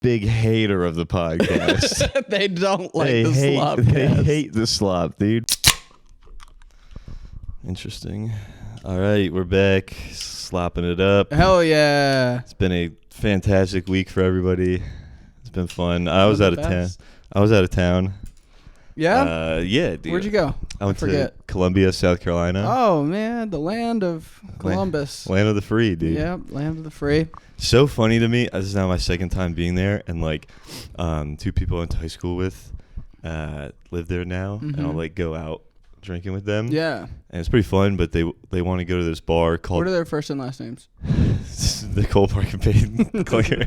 big hater of the podcast. They don't like the slop. They hate the slop, dude. Interesting. All right, we're back, slopping it up. Hell yeah! It's been a fantastic week for everybody. It's been fun. I was out of town. Yeah? Yeah, dude. Where'd you go? I went to Columbia, South Carolina. Oh, man, the land of Columbus. Land of the free, dude. Yeah, land of the free. So funny to me. This is now my second time being there, and like, two people I went to high school with live there now, and I'll like go out drinking with them. Yeah. And it's pretty fun, but they want to go to this bar called... What are their first and last names? The Cole Park and Payton Clicker.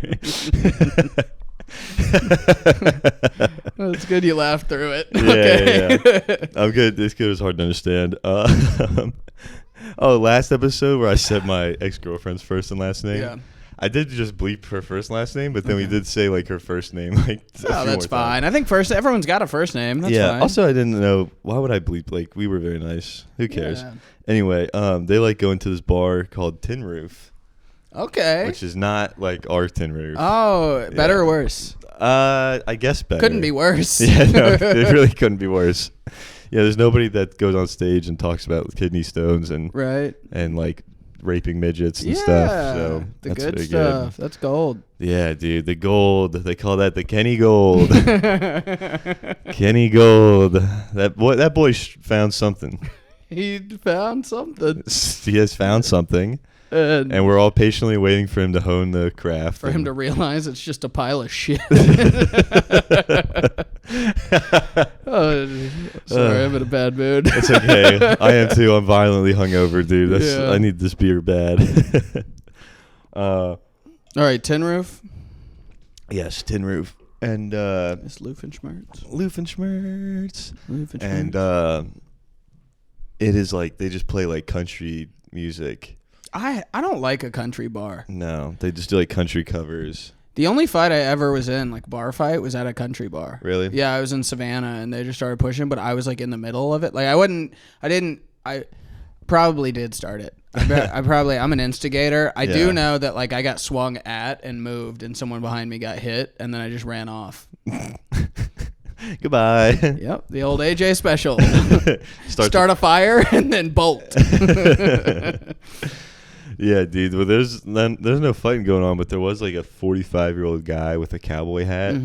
It's good you laughed through it. Yeah, Okay. yeah. I'm good. This kid was hard to understand. Last episode where I said my ex-girlfriend's first and last name. Yeah. I did just bleep her first and last name, but then we did say like her first name. Like, that's fine. I think everyone's got a first name. That's fine. Also, I didn't know, why would I bleep? Like, we were very nice. Who cares? Yeah. Anyway, they like go into this bar called Tin Roof. Okay. Which is not like our Tin Roof. Oh, better or worse? I guess better. Couldn't be worse. Yeah, no, it really couldn't be worse. Yeah, there's nobody that goes on stage and talks about kidney stones and like raping midgets and stuff. So the that's good very stuff. Good. That's gold. Yeah, dude, the gold. They call that the Kenny Gold. Kenny Gold. That boy found something. He found something. He has found something. And we're all patiently waiting for him to hone the craft. For him to realize it's just a pile of shit. Sorry, I'm in a bad mood. It's okay. I am too. I'm violently hungover, dude. I need this beer bad. All right, Tin Roof. Yes, Tin Roof. And it's Loofenschmerz. And it is like they just play like country music. I don't like a country bar. No, they just do like country covers. The only fight I ever was in, like bar fight, was at a country bar. Really? Yeah, I was in Savannah and they just started pushing, but I was like in the middle of it. Like I probably did start it. I'm an instigator. I do know that like I got swung at and moved and someone behind me got hit and then I just ran off. Goodbye. Yep, the old AJ special. Start a fire and then bolt. Yeah, dude. Well, there's no fighting going on, but there was like a 45-year-old guy with a cowboy hat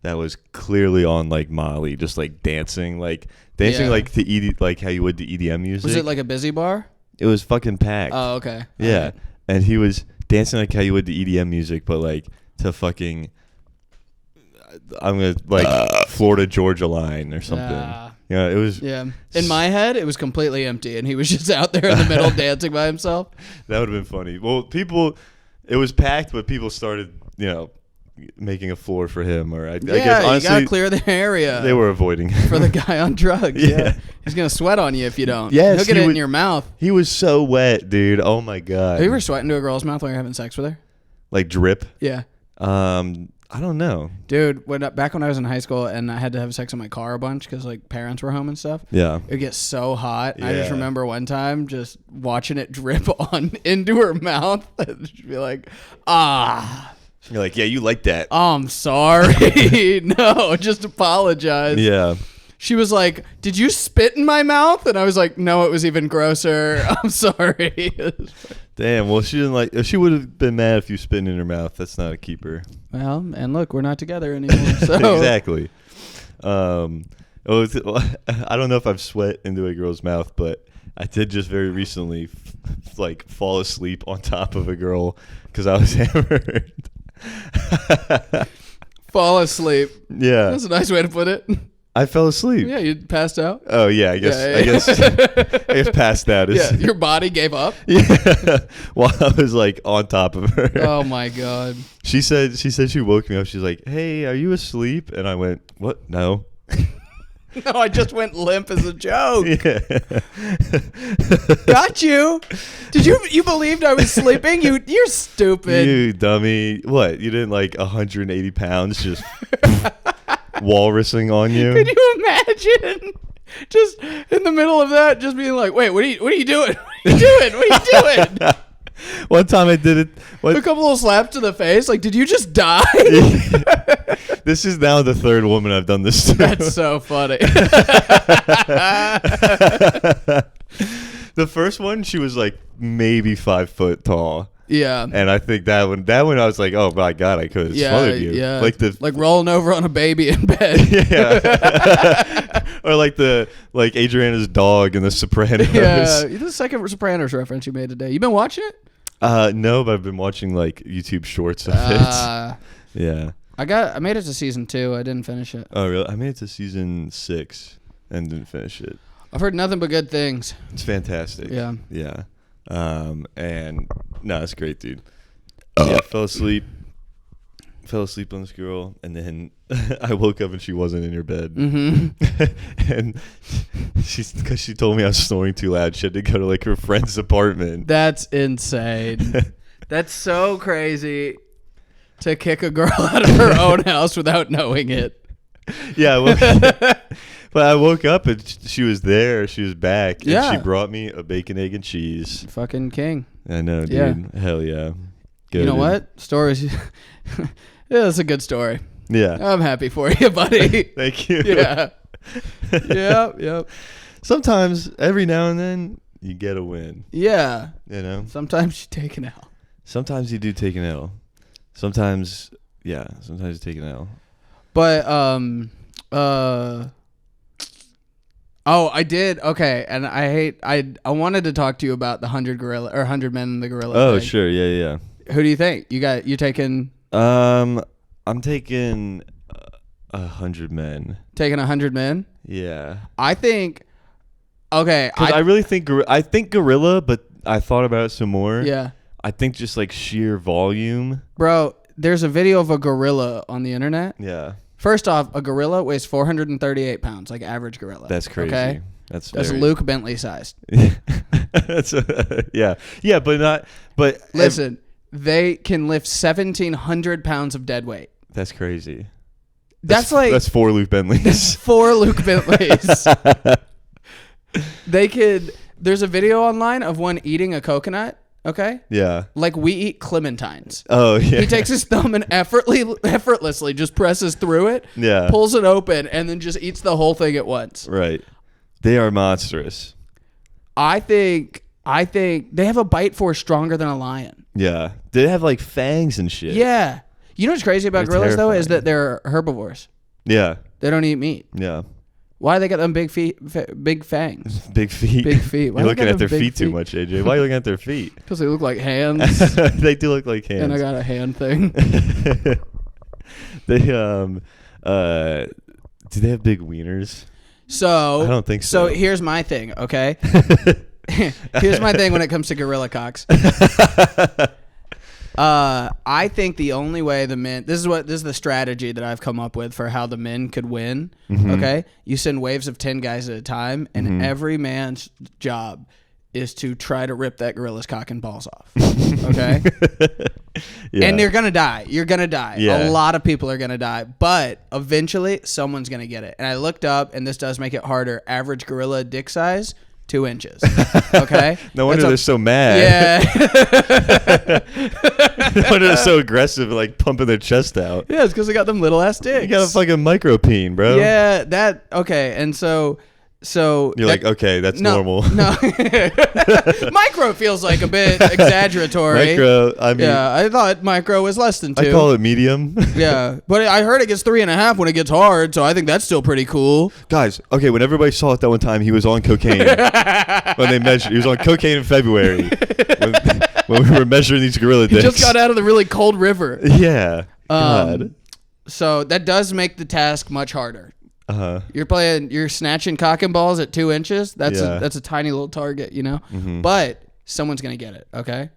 that was clearly on like Molly, just like dancing like to like how you would to EDM music. Was it like a busy bar? It was fucking packed. Oh, okay. Yeah, right. And he was dancing like how you would to EDM music, but like to fucking Florida Georgia line or something. Yeah, it was. Yeah, in my head, it was completely empty, and he was just out there in the middle dancing by himself. That would have been funny. Well, it was packed, but people started, making a floor for him. Or I guess honestly, you gotta clear the area. They were avoiding for the guy on drugs. Yeah, he's gonna sweat on you if you don't. Yes, he'll get it in your mouth. He was so wet, dude. Oh my god. Have you ever sweat into a girl's mouth while you're having sex with her? Like drip? Yeah. I don't know, dude. Back when I was in high school and I had to have sex in my car a bunch because like parents were home and stuff. Yeah, it would get so hot. Yeah. I just remember one time just watching it drip on into her mouth and just be like, ah. You're like, yeah, you like that. Oh, I'm sorry. No, just apologize. Yeah. She was like, did you spit in my mouth? And I was like, no, it was even grosser. I'm sorry. Damn, well, she didn't like. She would have been mad if you spit in her mouth. That's not a keeper. Well, and look, we're not together anymore. So. Exactly. I don't know if I've sweat into a girl's mouth, but I did just very recently, fall asleep on top of a girl because I was hammered. Fall asleep. Yeah, that's a nice way to put it. I fell asleep. Yeah, you passed out. Oh yeah, I guess passed out. Yeah, your body gave up. Yeah, while I was like on top of her. Oh my god. She said she woke me up. She's like, "Hey, are you asleep?" And I went, "What? No." No, I just went limp as a joke. Yeah. Got you. Did you believed I was sleeping? You're stupid. You dummy. What? You didn't 180 pounds just walrusing on you? Could you imagine? Just in the middle of that, just being like, wait, what are you doing? What are you doing? What are you doing? One time I did it. A couple little slaps to the face. Like, did you just die? This is now the third woman I've done this to. That's so funny. The first one, she was like maybe 5 foot tall. Yeah. And I think that one I was like, oh my God, I could have smothered you. Yeah. Like rolling over on a baby in bed. Yeah. Or like Adriana's dog in The Sopranos. Yeah. The second Sopranos reference you made today. You been watching it? No, but I've been watching like YouTube shorts of it. Yeah. I made it to season 2. I didn't finish it. Oh really? I made it to season 6 and didn't finish it. I've heard nothing but good things. It's fantastic. Yeah. Yeah. And no, it's great, dude. Yeah, fell asleep on this girl, and then I woke up and she wasn't in your bed. Mm-hmm. And because she told me I was snoring too loud, she had to go to like her friend's apartment. That's insane. That's so crazy to kick a girl out of her own house without knowing it. Yeah, but I woke up and she was there. She was back. And she brought me a bacon, egg, and cheese. Fucking king. I know, dude. Yeah. Hell yeah. Good, you know what? Stories. Yeah, that's a good story. Yeah. I'm happy for you, buddy. Thank you. Yeah. Yep. Sometimes, every now and then, you get a win. Yeah. You know? Sometimes you take an L. Sometimes you do take an L. Sometimes you take an L. But, I did. Okay, and I wanted to talk to you about the 100 men in the gorilla. Oh, thing. Sure. Yeah. Who do you think? You taking? I'm taking 100 men. Taking 100 men? Yeah. I think. Okay. Because I really think gorilla, but I thought about it some more. Yeah. I think just like sheer volume. Bro, there's a video of a gorilla on the internet. Yeah. First off, a gorilla weighs 438 pounds, like average gorilla. That's crazy. Okay? That's Luke Bentley sized. That's yeah, but not. But listen, they can lift 1,700 pounds of dead weight. That's crazy. That's 4 Luke Bentleys. That's 4 Luke Bentleys. There's a video online of one eating a coconut. Okay? Yeah. Like we eat clementines. Oh, yeah. He takes his thumb and effortlessly just presses through it, pulls it open, and then just eats the whole thing at once. Right. They are monstrous. I think they have a bite force stronger than a lion. Yeah. They have like fangs and shit. Yeah. You know what's crazy about gorillas, though, is that they're herbivores. Yeah. They don't eat meat. Yeah. Why they got them big feet, big fangs? Big feet. Big feet. You're looking at their feet too much, AJ. Why are you looking at their feet? Because they look like hands. They do look like hands. And I got a hand thing. They do they have big wieners? So I don't think so. So here's my thing, okay? Here's my thing when it comes to gorilla cocks. I think the only way the men, this is the strategy that I've come up with for how the men could win. Mm-hmm. Okay, you send waves of 10 guys at a time, and every man's job is to try to rip that gorilla's cock and balls off. Okay, and they're gonna die. You're gonna die. Yeah. A lot of people are gonna die, but eventually someone's gonna get it. And I looked up, and this does make it harder. Average gorilla dick size. 2 inches. Okay. No wonder they're so mad. Yeah. No wonder they're so aggressive, like pumping their chest out. Yeah, it's because they got them little ass dicks. You got a fucking micro peen, bro. Yeah, okay, and so you're like, okay, that's normal. No, micro feels like a bit exaggeratory. Micro, I mean, yeah, I thought micro was less than 2. I call it medium. Yeah, but I heard it gets 3.5 when it gets hard, so I think that's still pretty cool. Guys, okay, when everybody saw it that one time, he was on cocaine. When they measured, he was on cocaine in February when we were measuring these gorilla dicks. He just got out of the really cold river. Yeah. God. So that does make the task much harder. Uh-huh. You're snatching cock and balls at 2 inches. That's a tiny little target, you know. Mm-hmm. But someone's gonna get it. Okay.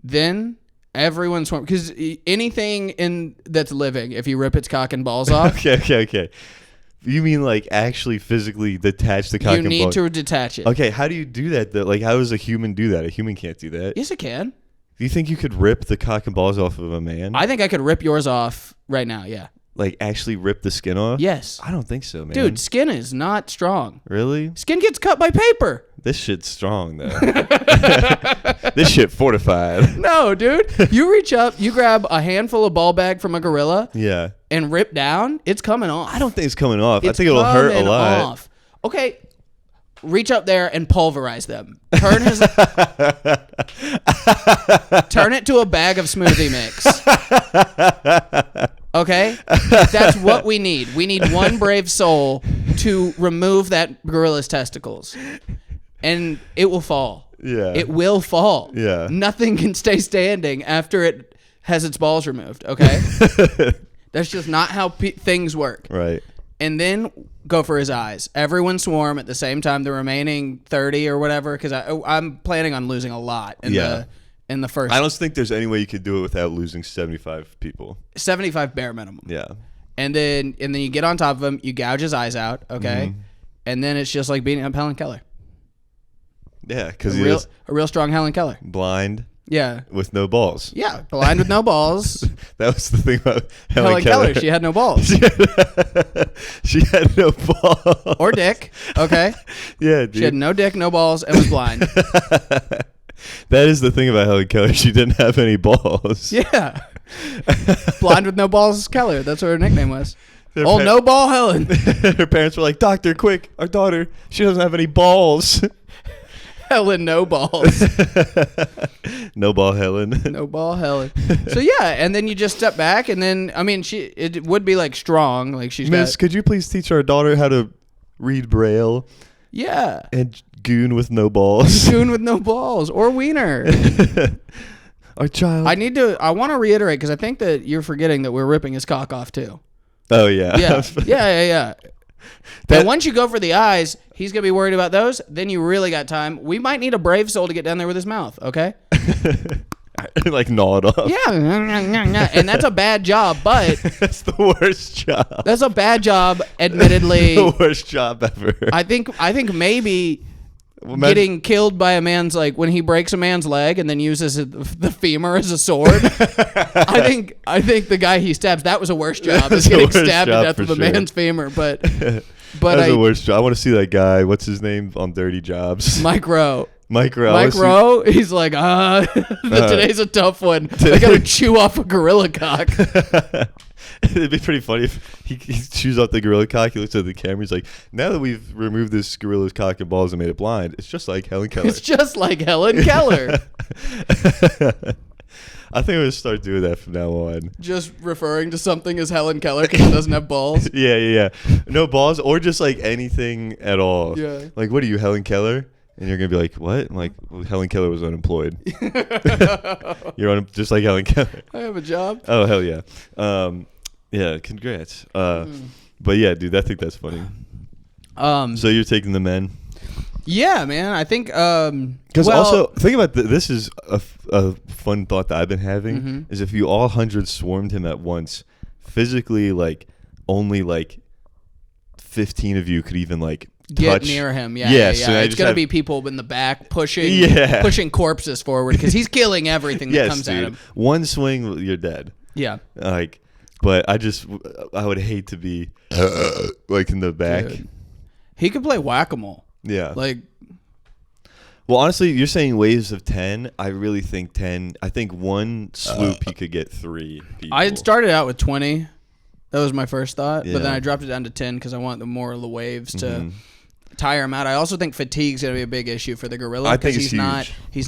Then everyone's because anything that's living, if you rip its cock and balls off. Okay. You mean like actually physically detach the cock and balls? You need to detach it. Okay. How do you do that? Like, how does a human do that? A human can't do that. Yes, it can. Do you think you could rip the cock and balls off of a man? I think I could rip yours off right now. Yeah. like actually rip the skin off? Yes. I don't think so, man. Dude, skin is not strong. Really? Skin gets cut by paper. This shit's strong, though. This shit fortified. No, dude. You reach up, you grab a handful of ball bag from a gorilla. Yeah. And rip down, it's coming off. I don't think it's coming off. I think it'll hurt a lot. Off. Okay. Reach up there and pulverize them. Turn it to a bag of smoothie mix. Okay? That's what we need. We need one brave soul to remove that gorilla's testicles. And it will fall. Yeah. It will fall. Yeah. Nothing can stay standing after it has its balls removed, okay? That's just not how things work. Right. And then go for his eyes. Everyone swarm at the same time. The remaining 30 or whatever, because I'm planning on losing a lot in the first. I don't think there's any way you could do it without losing 75 people. 75 bare minimum. Yeah. And then you get on top of him. You gouge his eyes out. Okay. Mm-hmm. And then it's just like beating up Helen Keller. Yeah, because a real strong Helen Keller. Blind. Yeah. With no balls. Yeah, blind with no balls. That was the thing about Helen Keller. She had no balls. She had no balls. Or dick. Okay. Yeah, dude. She had no dick, no balls, and was blind. That is the thing about Helen Keller. She didn't have any balls. Yeah. Blind with no balls Keller. That's what her nickname was. No ball Helen. Her parents were like, "Doctor, quick, our daughter, she doesn't have any balls." Helen, no balls. No ball Helen. No ball Helen. So yeah, and then you just step back, and then it would be like strong, like she's Miss, could you please teach our daughter how to read Braille? Yeah. And goon with no balls. Goon with no balls or wiener. Our child. I want to reiterate because I think that you're forgetting that we're ripping his cock off too. Oh yeah. Yeah. And once you go for the eyes, he's going to be worried about those. Then you really got time. We might need a brave soul to get down there with his mouth, okay? Like gnaw it off. Yeah. And that's a bad job, but... That's the worst job. That's a bad job, admittedly. The worst job ever. I think maybe... getting killed by a man's, like, when he breaks a man's leg and then uses the femur as a sword. I think the guy he stabs, that was a worse job. Is getting stabbed to death with a man's femur. But that's the worst job. I want to see that guy. What's his name on Dirty Jobs? Mike Rowe. Mike Rowe. He's like, today's a tough one. I gotta chew off a gorilla cock. It'd be pretty funny if he chews off the gorilla cock. He looks at the camera. He's like, now that we've removed this gorilla's cock and balls and made it blind, it's just like Helen Keller. It's just like Helen Keller. I think I'm going to start doing that from now on. Just referring to something as Helen Keller because it doesn't have balls? Yeah. No balls or just like anything at all. Yeah. Like, what are you, Helen Keller? And you're going to be like, what? I'm like, well, Helen Keller was unemployed. You're on just like Helen Keller. I have a job. Oh, hell yeah. Yeah, congrats. But yeah, dude, I think that's funny. So you're taking the men? Yeah, man. I think because also think about this is a fun thought that I've been having is if you all 100 swarmed him at once, physically like only like 15 of you could even like get near him. Yeah. So it's gonna be people in the back pushing corpses forward because he's killing everything that comes at him. One swing, you're dead. Yeah. But I would hate to be like in the back. Dude. He could play whack-a-mole. Yeah. Well, honestly, you're saying waves of 10. I really think 10. I think one swoop he could get 3 people. I had started out with 20. That was my first thought. Yeah. But then I dropped it down to 10 because I want more of the waves to tire him out. I also think fatigue's going to be a big issue for the gorilla because he's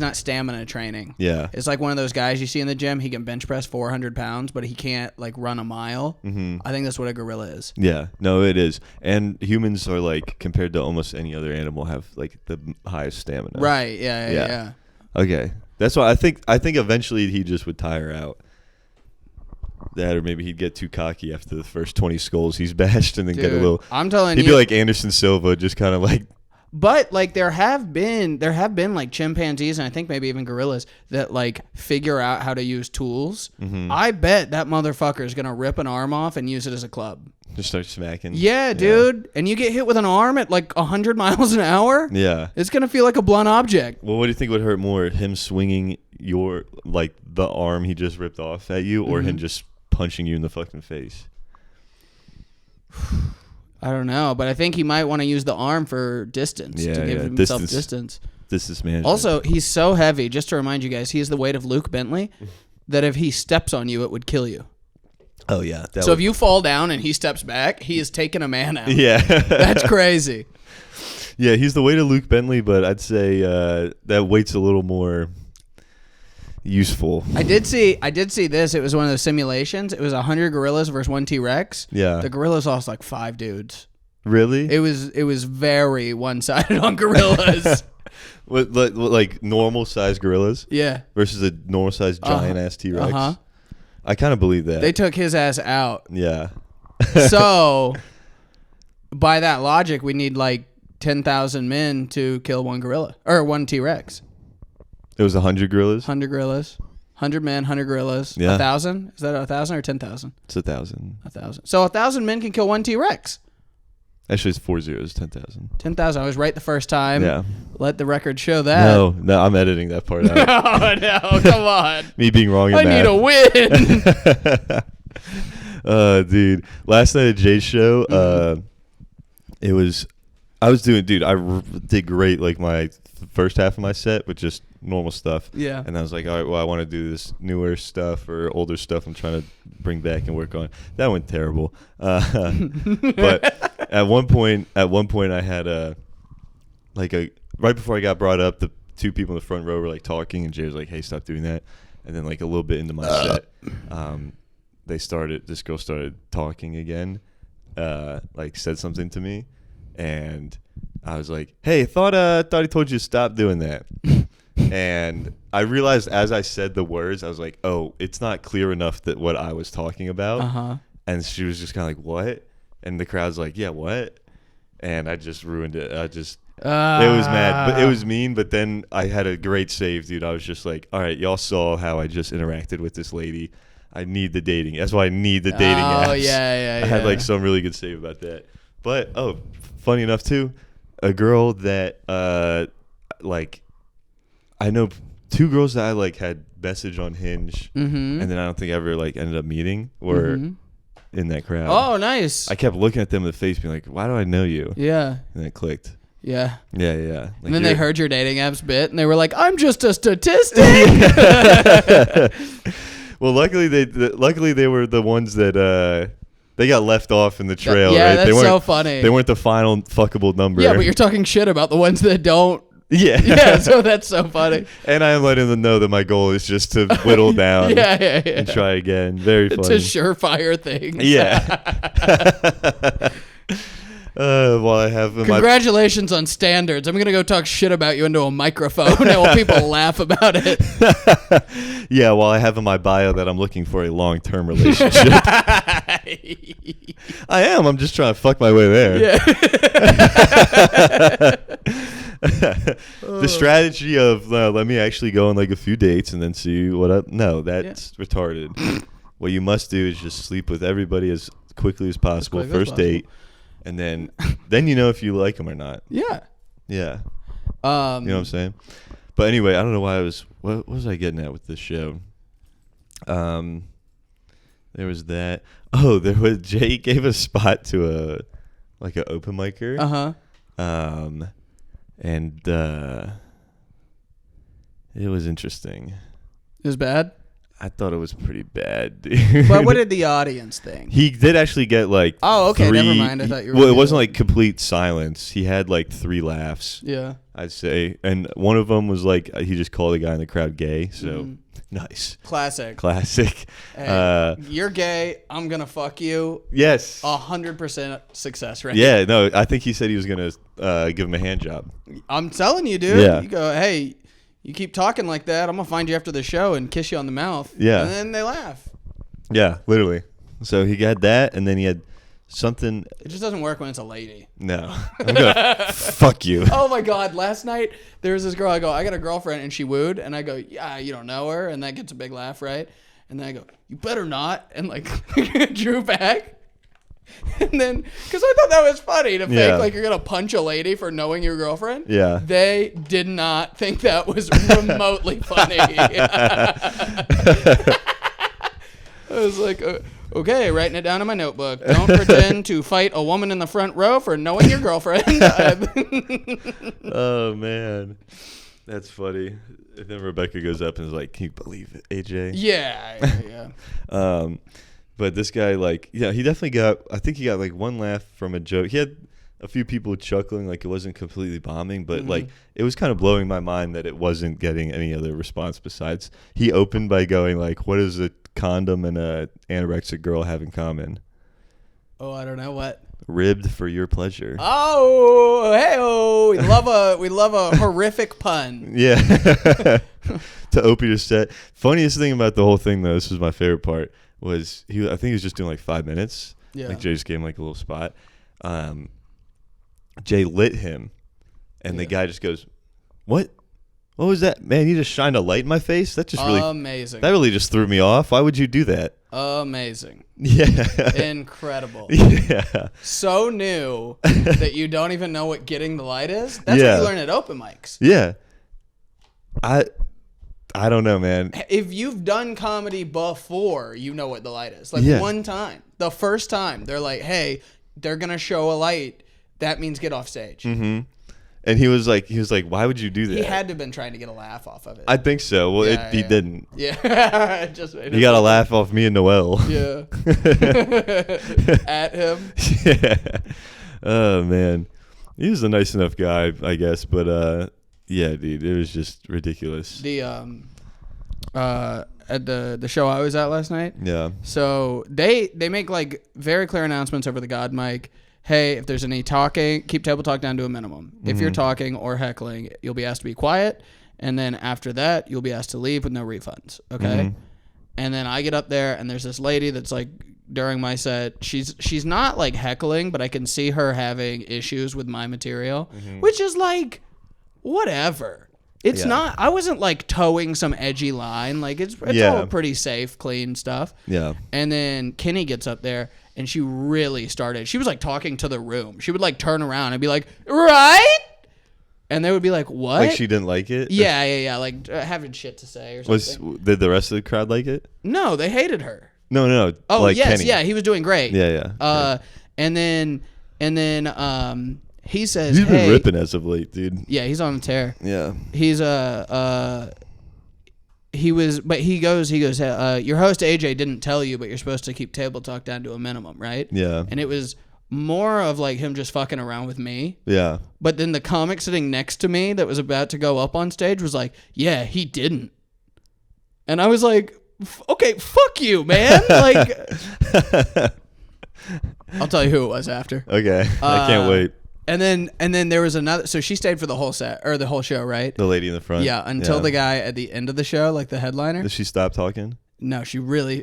not stamina training. Yeah. It's like one of those guys you see in the gym. He can bench press 400 pounds, but he can't like run a mile. I think that's what a gorilla is. Yeah. No, it is. And humans are like, compared to almost any other animal, have like the highest stamina. Right. Yeah. Okay. That's why I think eventually he just would tire out. That or maybe he'd get too cocky after the first 20 skulls he's bashed and then get a little. I'm telling you, he'd be like Anderson Silva, just kind of like. But like there have been like chimpanzees and I think maybe even gorillas that like figure out how to use tools. I bet that motherfucker is gonna rip an arm off and use it as a club. Just start smacking. Yeah, dude. And you get hit with an arm at like 100 miles an hour. Yeah. It's gonna feel like a blunt object. Well, what do you think would hurt more, him swinging the arm he just ripped off at you, or him just punching you in the fucking face? I don't know, but I think he might want to use the arm for distance to give himself distance. Distance management. Also, he's so heavy, just to remind you guys, he has the weight of Luke Bentley, that if he steps on you, it would kill you. Oh, yeah. So if you fall down and he steps back, he is taking a man out. Yeah. That's crazy. Yeah, he's the weight of Luke Bentley, but I'd say that weight's a little more useful. I did see this. It was one of those simulations. It was 100 gorillas versus 1 T-Rex. Yeah. The gorillas lost like 5 dudes. Really? It was very one-sided on gorillas. What, like normal sized gorillas? Yeah. Versus a normal sized giant ass T-Rex? Uh-huh. I kind of believe that. They took his ass out. Yeah. So, by that logic, we need like 10,000 men to kill 1 gorilla. Or 1 T-Rex. It was 100 gorillas? 100 gorillas. 100 men, 100 gorillas. Yeah. 1,000? Is that 1,000 or 10,000? It's 1,000. 1,000. So 1,000 men can kill 1 T-Rex. Actually, it's 4 zeros, 10,000. 10,000. I was right the first time. Yeah. Let the record show that. No, I'm editing that part out. No, come on. Me being wrong in I math. need a win. Dude. Last night at Jay's show, I did great, like my first half of my set with just normal stuff. Yeah. And I was like, all right, well, I want to do this newer stuff or older stuff I'm trying to bring back and work on. That went terrible. But at one point I had right before I got brought up, the 2 people in the front row were like talking, and Jay was like, hey, stop doing that. And then like a little bit into my set, this girl started talking again, like said something to me, and I was like, hey, I thought he told you to stop doing that. And I realized as I said the words, I was like, oh, it's not clear enough that what I was talking about. Uh-huh. And she was just kind of like, what? And the crowd's like, yeah, what? And I just ruined it. It was mad, but it was mean. But then I had a great save, dude. I was just like, all right, y'all saw how I just interacted with this lady. I need the dating. That's why I need the dating apps. Oh, yeah. I had like some really good save about that. But, funny enough, too, a girl that, I know 2 girls that I, had message on Hinge, and then I don't think I ever, ended up meeting were in that crowd. Oh, nice. I kept looking at them in the face being like, why do I know you? Yeah. And it clicked. Yeah. Yeah, yeah. Like, and then they heard your dating apps bit, and they were like, I'm just a statistic. Well, luckily they were the ones that they got left off in the trail, yeah, right? That's so funny. They weren't the final fuckable number. Yeah, but you're talking shit about the ones that don't. Yeah. Yeah, so that's so funny. And I am letting them know that my goal is just to whittle down yeah. and try again. Very funny. It's a surefire thing. Yeah. While I have congratulations on standards. I'm gonna go talk shit about you into a microphone and while people laugh about it. Yeah, while I have in my bio that I'm looking for a long-term relationship. I am. I'm just trying to fuck my way there. Yeah. The strategy of let me actually go on a few dates and then see that's retarded. What you must do is just sleep with everybody as quickly as possible. First date. And then you know if you like them or not. Yeah. Yeah. You know what I'm saying? But anyway, I don't know why what was I getting at with this show? There was that. Oh, Jay gave a spot to an open micer. Uh-huh. And it was interesting. It was bad? I thought it was pretty bad, dude. But what did the audience think? He did actually get oh, okay, never mind. I thought you were. Well, it wasn't complete silence. He had 3 laughs. Yeah. I'd say, and one of them was he just called a guy in the crowd gay. So nice. Classic. Hey, you're gay. I'm gonna fuck you. Yes. 100% success rate. Yeah. No, I think he said he was gonna give him a hand job. I'm telling you, dude. Yeah. You go, hey. You keep talking like that, I'm going to find you after the show and kiss you on the mouth. Yeah. And then they laugh. Yeah, literally. So he got that, and then he had something. It just doesn't work when it's a lady. No. I'm going to fuck you. Oh, my God. Last night, there was this girl. I go, I got a girlfriend, and she wooed. And I go, yeah, you don't know her. And that gets a big laugh, right? And then I go, you better not. And, drew back. And then, because I thought that was funny to think you're going to punch a lady for knowing your girlfriend. Yeah. They did not think that was remotely funny. I was like, Okay, writing it down in my notebook. Don't pretend to fight a woman in the front row for knowing your girlfriend. Oh, man. That's funny. And then Rebecca goes up and is like, can you believe it, AJ? Yeah. But this guy, like, he definitely I think he got, like, one laugh from a joke. He had a few people chuckling, like it wasn't completely bombing, but, like, it was kind of blowing my mind that it wasn't getting any other response besides. He opened by going, like, what does a condom and a anorexic girl have in common? Oh, I don't know what. Ribbed for your pleasure. Oh, hey, we love a horrific pun. Yeah. To open your set. Funniest thing about the whole thing, though, this was my favorite part, was I think he was just doing like 5 minutes. Yeah. Like Jay just gave him like a little spot. Jay lit him, and the guy just goes, "What? What was that? Man, you just shined a light in my face? That just really amazing. That really just threw me off. Why would you do that?" Amazing. Yeah. Incredible. Yeah. So new that you don't even know what getting the light is. That's what you learn at open mics. Yeah. I don't know, man. If you've done comedy before, you know what the light is. Like one time, the first time, they're like, hey, they're going to show a light. That means get off stage. Mm-hmm. And he was like, why would you do that? He had to have been trying to get a laugh off of it. I think so. Well, he didn't. Yeah. He got a laugh off me and Noel. Yeah. At him. Yeah. Oh, man. He was a nice enough guy, I guess. But, yeah, dude, it was just ridiculous. The at the show I was at last night. Yeah. So they make like very clear announcements over the God mic. Hey, if there's any talking, keep table talk down to a minimum. If you're talking or heckling, you'll be asked to be quiet, and then after that, you'll be asked to leave with no refunds. Okay. And then I get up there, and there's this lady that's like during my set. She's not like heckling, but I can see her having issues with my material, which is like whatever. It's not. I wasn't like towing some edgy line. Like it's all pretty safe, clean stuff. Yeah. And then Kenny gets up there, and she really started. She was like talking to the room. She would like turn around and be like, "Right?" And they would be like, "What?" Like she didn't like it. Yeah. Like having shit to say or something. Did the rest of the crowd like it? No, they hated her. No. Oh like yes, Kenny. yeah. He was doing great. Yeah. And then he says, he's been hey, ripping as of late, dude. Yeah, he's on a tear. Yeah. He's he goes, your host AJ didn't tell you, but you're supposed to keep table talk down to a minimum, right? Yeah. And it was more of like him just fucking around with me. Yeah. But then the comic sitting next to me that was about to go up on stage was like, yeah, he didn't. And I was like, okay, fuck you, man. Like, I'll tell you who it was after. Okay. I can't wait. And then there was another. So she stayed for the whole set or the whole show, right? The lady in the front. Yeah, until the guy at the end of the show, like the headliner. Did she stop talking? No, she really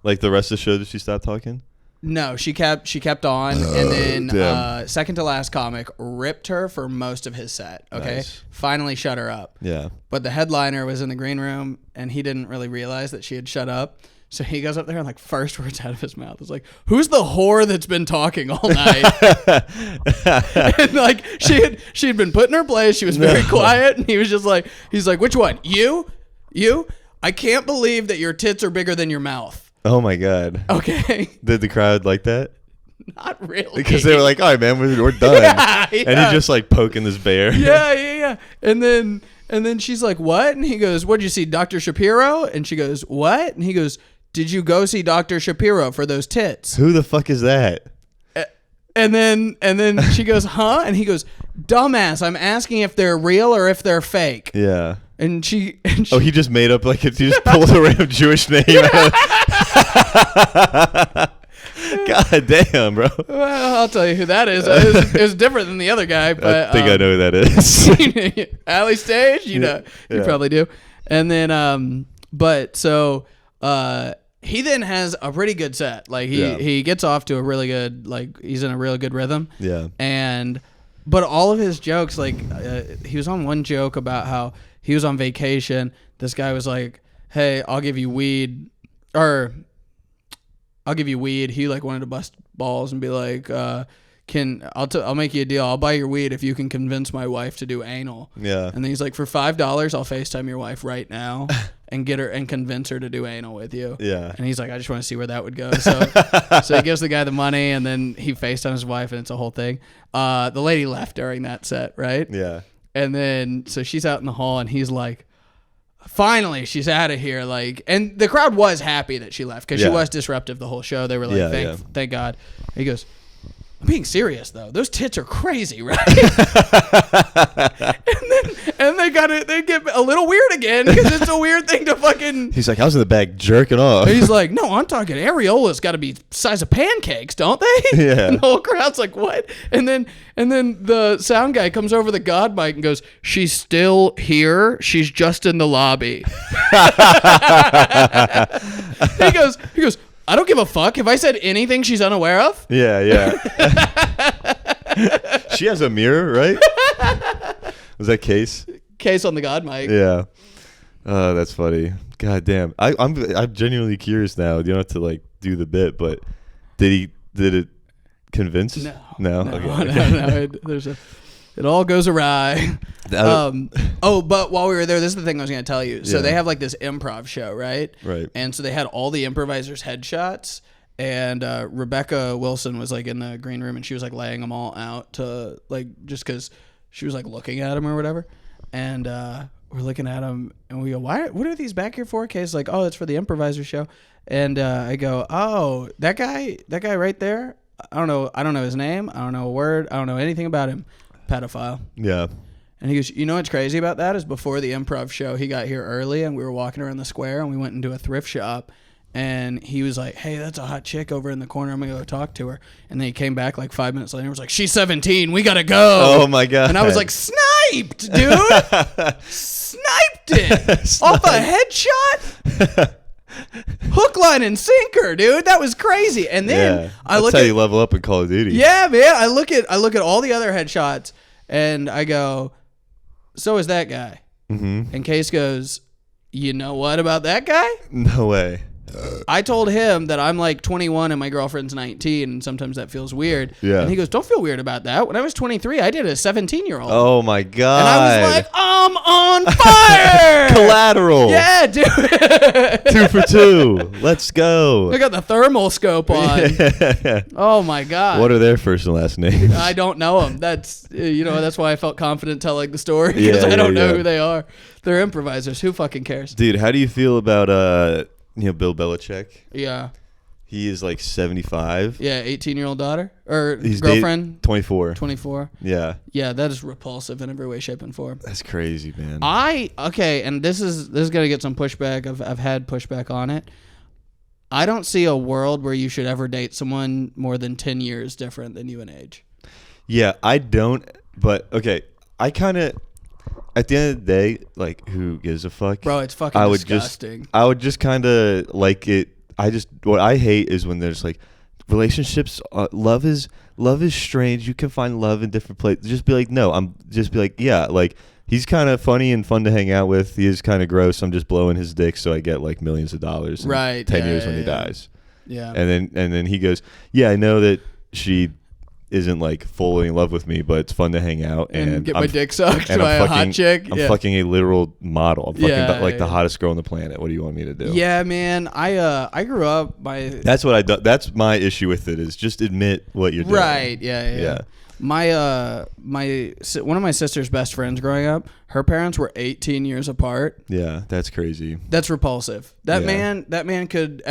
Like the rest of the show, did she stop talking? No, she kept on, and then second to last comic ripped her for most of his set. Okay, Nice. Finally shut her up. Yeah. But the headliner was in the green room, and he didn't really realize that she had shut up. So he goes up there and like first words out of his mouth is like, "Who's the whore that's been talking all night?" And like she had been put in her place. She was very quiet, and he was just like, he's like, "Which one? You? I can't believe that your tits are bigger than your mouth." Oh my God. Okay. Did the crowd like that? Not really. Because they were like, "All right, man, we're done." Yeah. And he just like poking this bear. Yeah. And then she's like, "What?" And he goes, "What'd you see, Dr. Shapiro?" And she goes, "What?" And he goes, "Did you go see Dr. Shapiro for those tits?" Who the fuck is that? And then she goes, "Huh?" And he goes, "Dumbass, I'm asking if they're real or if they're fake." Yeah. And she Oh, he just made up like he just pulled a random Jewish name out. God damn, bro. Well, I'll tell you who that is. It was different than the other guy, but I think I know who that is. Alley Stage, you know, you probably do. And then, but so he then has a pretty good set. Like he gets off to a really good, like he's in a really good rhythm. Yeah. But all of his jokes, like he was on one joke about how he was on vacation. This guy was like, "Hey, I'll give you weed," or "I'll give you weed." He like wanted to bust balls and be like, I'll make you a deal. I'll buy your weed if you can convince my wife to do anal. Yeah. And then he's like, "For $5, I'll FaceTime your wife right now." and get her and convince her to do anal with you. Yeah. And he's like, I just want to see where that would go. So so he gives the guy the money, and then he FaceTimes his wife, and it's a whole thing. The lady left during that set, right? Yeah. And then so she's out in the hall, and he's like, finally, she's out of here. Like, and the crowd was happy that she left because she was disruptive the whole show. They were like, thank God. And he goes, I'm being serious though. Those tits are crazy, right? and they get a little weird again because it's a weird thing to fucking. He's like, I was in the back jerking off. He's like, no, I'm talking areolas got to be size of pancakes, don't they? Yeah. And the whole crowd's like, what? And then the sound guy comes over the God mic and goes, she's still here. She's just in the lobby. He goes. I don't give a fuck. Have I said anything she's unaware of? Yeah. She has a mirror, right? Was that Case? Case on the God mic. Yeah. That's funny. God damn. I'm genuinely curious now. You don't have to like do the bit, but did it convince? No. Okay. No. It all goes awry. But while we were there, this is the thing I was going to tell you. So they have like this improv show, right? Right. And so they had all the improvisers' headshots, and Rebecca Wilson was like in the green room, and she was like laying them all out to like just because she was like looking at them or whatever. And we're looking at them, and we go, what are these back here for? Kay's like, oh, it's for the improviser show. And I go, oh, that guy right there. I don't know his name. I don't know a word. I don't know anything about him. Pedophile. Yeah. And he goes, you know what's crazy about that is before the improv show, he got here early, and we were walking around the square, and we went into a thrift shop, and he was like, hey, that's a hot chick over in the corner. I'm going to go talk to her. And then he came back like 5 minutes later and was like, she's 17. We got to go. Oh, my God. And I was like, sniped, dude. Sniped it. Off a headshot. Hook, line, and sinker, dude. That was crazy. And then that's how you level up in Call of Duty. Yeah, man. I look at all the other headshots, and I go, so is that guy. Mm-hmm. And Case goes, you know what about that guy? No way. I told him that I'm like 21 and my girlfriend's 19, and sometimes that feels weird. Yeah. And he goes, don't feel weird about that. When I was 23, I did a 17-year-old. Oh, my God. And I was like, I'm on fire. Collateral. Yeah, dude. 2 for 2. Let's go. I got the thermal scope on. Yeah. Oh, my God. What are their first and last names? I don't know them. That's why I felt confident telling the story, because I don't know who they are. They're improvisers. Who fucking cares? Dude, how do you feel about Bill Belichick? Yeah. He is like 75. Yeah, 18-year-old daughter? Or He's girlfriend? 24. 24. Yeah. Yeah, that is repulsive in every way, shape, and form. That's crazy, man. And this is going to get some pushback. I've had pushback on it. I don't see a world where you should ever date someone more than 10 years different than you in age. Yeah, I don't, but okay, I kind of... At the end of the day, like, who gives a fuck? Bro, it's fucking disgusting. I would just kind of like it. What I hate is when there's like relationships. Love is strange. You can find love in different places. Just be like, no. Yeah, like he's kind of funny and fun to hang out with. He is kind of gross. I'm just blowing his dick so I get like millions of dollars. Right. 10 years when he dies. Yeah. And then he goes, yeah, I know that she isn't like fully in love with me, but it's fun to hang out and get my dick sucked by a hot chick. I'm fucking a literal model. I'm fucking the hottest girl on the planet. What do you want me to do? Yeah, man. I grew up by. That's what I do. That's my issue with it, is just admit what you're doing. Right. Yeah. My one of my sister's best friends growing up, her parents were 18 years apart. Yeah, that's crazy. That's repulsive. That man could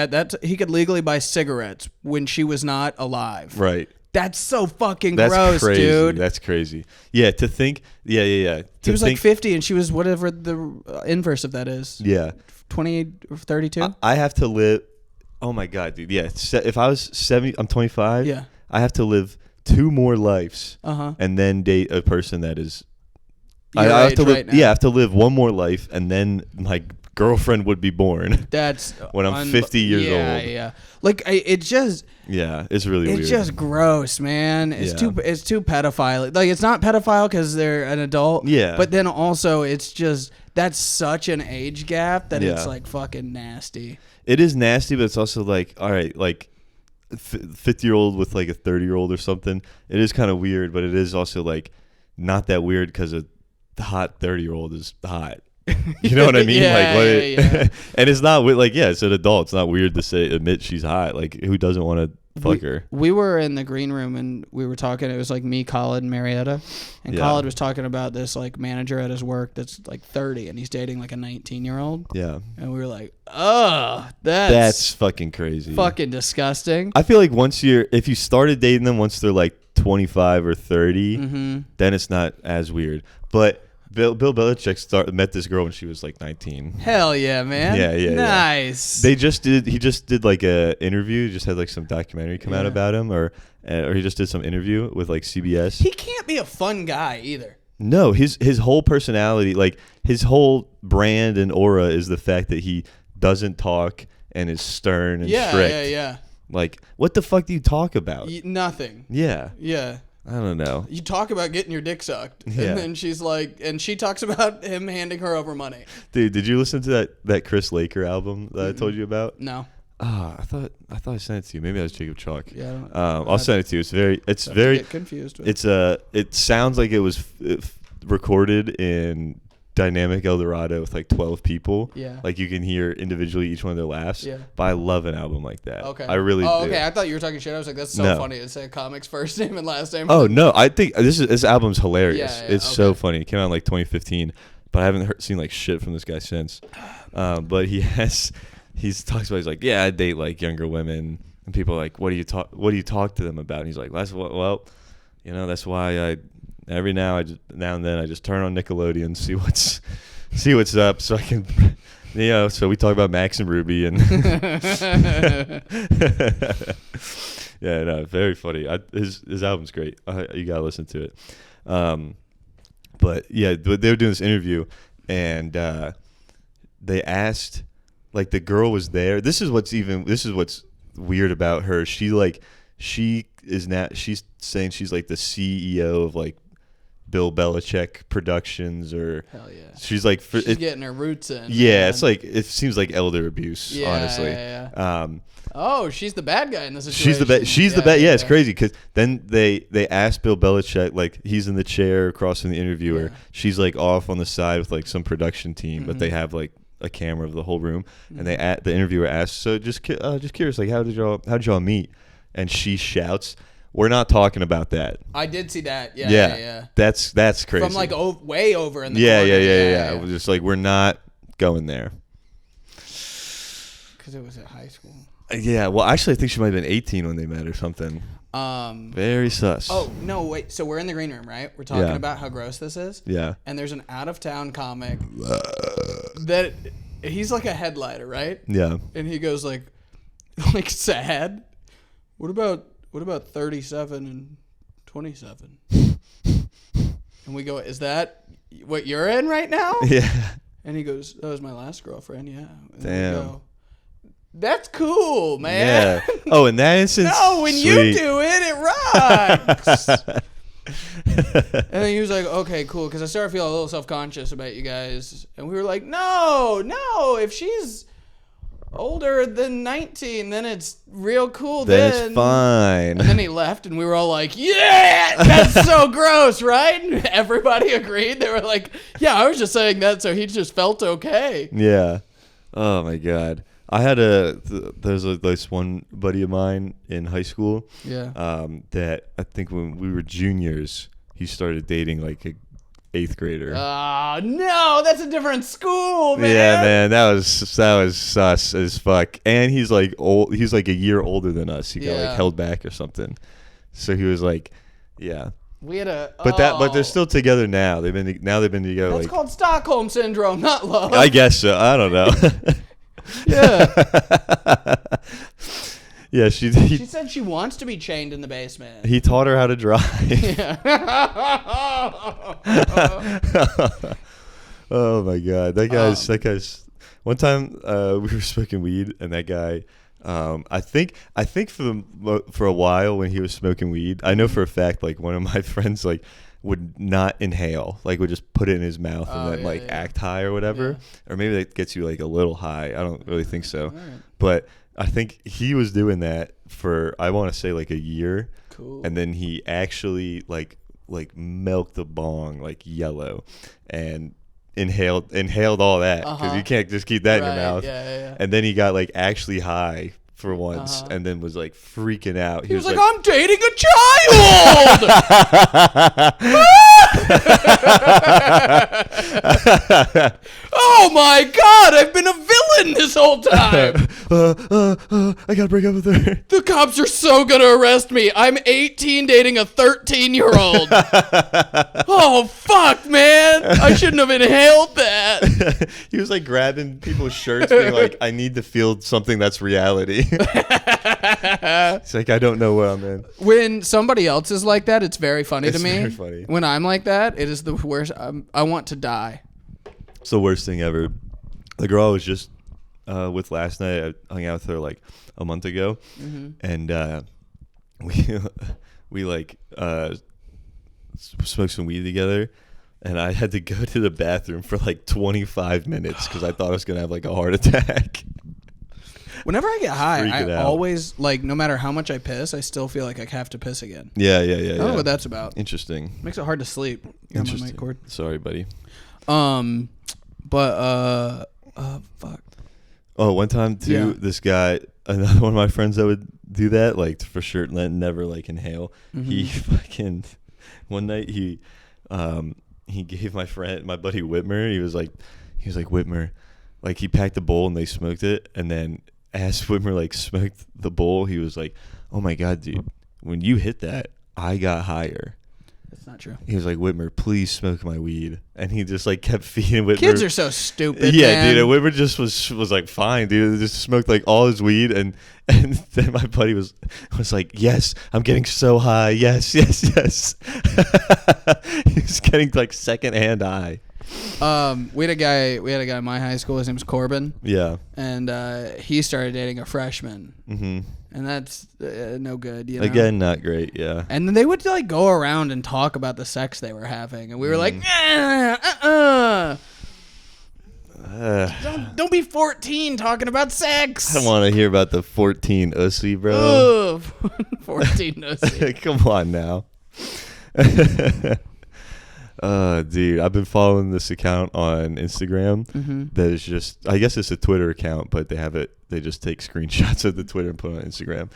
he could legally buy cigarettes when she was not alive. Right. That's so fucking gross, crazy. Dude. That's crazy. Yeah, to think. Yeah. He was like 50 and she was whatever the inverse of that is. Yeah. 28 or 32? I have to live. Oh my God, dude. Yeah. If I was 70, I'm 25. Yeah. I have to live 2 more lives and then date a person that is. I have to live. Right now. Yeah, I have to live 1 more life and then my girlfriend would be born. That's when I'm 50 years old. Yeah. Like it's just. Yeah, it's really weird. It's just gross, man. It's too pedophile. Like it's not pedophile because they're an adult. Yeah. But then also it's just that's such an age gap that it's like fucking nasty. It is nasty, but it's also like, all right, like 50-year-old with like a 30-year-old or something. It is kind of weird, but it is also like not that weird because a hot 30-year-old is hot. You know what I mean? Yeah, like what yeah. and it's not like it's an adult. It's not weird to admit she's hot. Like who doesn't want to fuck her? We were in the green room and we were talking. It was like me, Khaled, and Marietta. And Khaled was talking about this like manager at his work that's like 30 and he's dating like a 19-year-old. Yeah. And we were like, oh, that's fucking crazy. Fucking disgusting. I feel like if you started dating them once they're like 25 or 30, then it's not as weird. But Bill Belichick met this girl when she was like 19. Hell yeah, man. Yeah. Nice. He just did like a interview, just had like some documentary come out about him or he just did some interview with like CBS. He can't be a fun guy either. No, his whole personality, like his whole brand and aura is the fact that he doesn't talk and is stern and strict. Yeah. Like, what the fuck do you talk about? Nothing. Yeah. Yeah. I don't know. You talk about getting your dick sucked. Yeah. And then she's like, and she talks about him handing her over money. Dude, did you listen to that Chris Laker album that I told you about? No. I thought I sent it to you. Maybe that was Jacob Chalk. Yeah. I'll send it to you. It's very get confused with. It sounds like it was recorded in Dynamic Eldorado with like 12 people. Yeah. Like you can hear individually each one of their laughs. Yeah. But I love an album like that. Okay. I really do. Okay. I thought you were talking shit. I was like, that's so funny to say a comic's first name and last name. Oh no, I think this album's hilarious. Yeah, it's so funny. It came out in like 2015, but I haven't seen like shit from this guy since. But he talks about, he's like, yeah, I date like younger women, and people are like, what do you talk to them about? And he's like, that's why every now and then I just turn on Nickelodeon, see what's up, so I can, so we talk about Max and Ruby and yeah, no, very funny. His album's great. You gotta listen to it. But yeah, they were doing this interview, and they asked, like, the girl was there. This is what's weird about her. She's saying she's like the CEO of like Bill Belichick Productions, or hell yeah, she's like she's getting her roots in. Yeah, man. It's like, it seems like elder abuse, honestly. Yeah. She's the bad guy in this situation. She's the bad. Yeah, it's crazy because then they asked Bill Belichick, like, he's in the chair across from the interviewer. Yeah. She's like off on the side with like some production team, but they have like a camera of the whole room, and the interviewer asks, so just curious, like, how did y'all meet? And she shouts, we're not talking about that. I did see that. Yeah. That's crazy. From like way over in the corner. Yeah. It was just like, we're not going there. Because it was at high school. Yeah, well, actually, I think she might have been 18 when they met or something. Very sus. Oh, no, wait. So we're in the green room, right? We're talking about how gross this is. Yeah. And there's an out-of-town comic that he's like a headliner, right? Yeah. And he goes like sad. What about 37 and 27? And we go, is that what you're in right now? Yeah. And he goes, that was my last girlfriend, yeah. And damn. That's cool, man. Yeah. Oh, in that instance, no, when you do it rocks. And then he was like, okay, cool, because I started feeling a little self-conscious about you guys. And we were like, no, if she's older than 19, then it's real cool. Then it's fine. And then he left, and we were all like, yeah, that's so gross, right? And everybody agreed. They were like, yeah, I was just saying that so he just felt okay. Yeah. Oh, my God. I had there's this one buddy of mine in high school. Yeah. That I think when we were juniors, he started dating like a 8th grader. No, that's a different school, man. Yeah, man, that was sus as fuck. And he's like old. He's like a year older than us. He got like held back or something. So he was like, yeah. We had but they're still together now. They've been together. That's called Stockholm syndrome, not love. I guess so. I don't know. Yeah. Yeah, she said she wants to be chained in the basement. He taught her how to drive. Yeah. Oh my God, that guy's. One time we were smoking weed, and that guy, I think for a while when he was smoking weed, I know for a fact, like, one of my friends like would not inhale, like would just put it in his mouth and then act high or whatever, or maybe that gets you like a little high. I don't really think so, right. But I think he was doing that for, I want to say, like a year. Cool. And then he actually like milked the bong like yellow, and inhaled all that because you can't just keep that in your mouth. Yeah. And then he got like actually high for once, and then was like freaking out. He was like, I'm dating a child. Oh my God, I've been a villain this whole time. I gotta break up with her. The cops are so gonna arrest me. I'm 18 dating a 13-year-old. Oh fuck, man. I shouldn't have inhaled that. He was like grabbing people's shirts being like, I need to feel something that's reality. It's like, I don't know what I'm in. When somebody else is like that, it's very funny to me. Very funny. When I'm like that, it is the worst. I want to die. It's the worst thing ever. The girl I was just with last night, I hung out with her like a month ago, and we like smoked some weed together, and I had to go to the bathroom for like 25 minutes because I thought I was gonna have like a heart attack. Whenever I get high, I always, like, no matter how much I piss, I still feel like I have to piss again. Yeah. I don't know what that's about. Interesting. Makes it hard to sleep. Interesting. My mic cord. Sorry, buddy. Fuck. Oh, one time too, this guy, another one of my friends that would do that, like for sure, never like inhale. He fucking one night he gave my buddy Whitmer. He was like Whitmer, like he packed a bowl and they smoked it, and then as Whitmer like smoked the bowl, he was like, "Oh my God, dude, when you hit that, I got higher." That's not true. He was like, "Whitmer, please smoke my weed," and he just like kept feeding Whitmer. Kids are so stupid. Yeah, man. dude. And Whitmer just was like, "Fine, dude." Just smoked like all his weed, and then my buddy was like, "Yes, I'm getting so high. Yes." He was getting like secondhand high. We had a guy in my high school. His name was Corbin. Yeah. And he started dating a freshman. Mm-hmm. And that's no good, you know? Again, not great, yeah. And then they would like go around and talk about the sex they were having, and we were like, don't be 14 talking about sex. I don't want to hear about the 14 ussy, bro. 14 ussy. Come on now. Dude, I've been following this account on Instagram that is just, I guess it's a Twitter account, but they just take screenshots of the Twitter and put it on Instagram.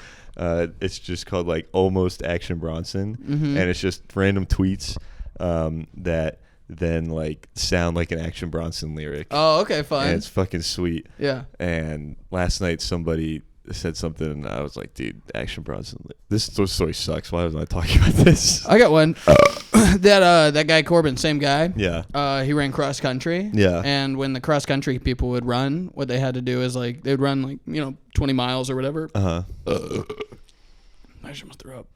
It's just called like Almost Action Bronson, and it's just random tweets that then like sound like an Action Bronson lyric. Oh, okay, fine. And it's fucking sweet. Yeah. And last night somebody said something, and I was like, dude, Action Bronson. This story sucks. Why wasn't I talking about this? I got one. That guy Corbin, same guy. Yeah. He ran cross country. Yeah. And when the cross country people would run, what they had to do is like they'd run like 20 miles or whatever. I almost threw up.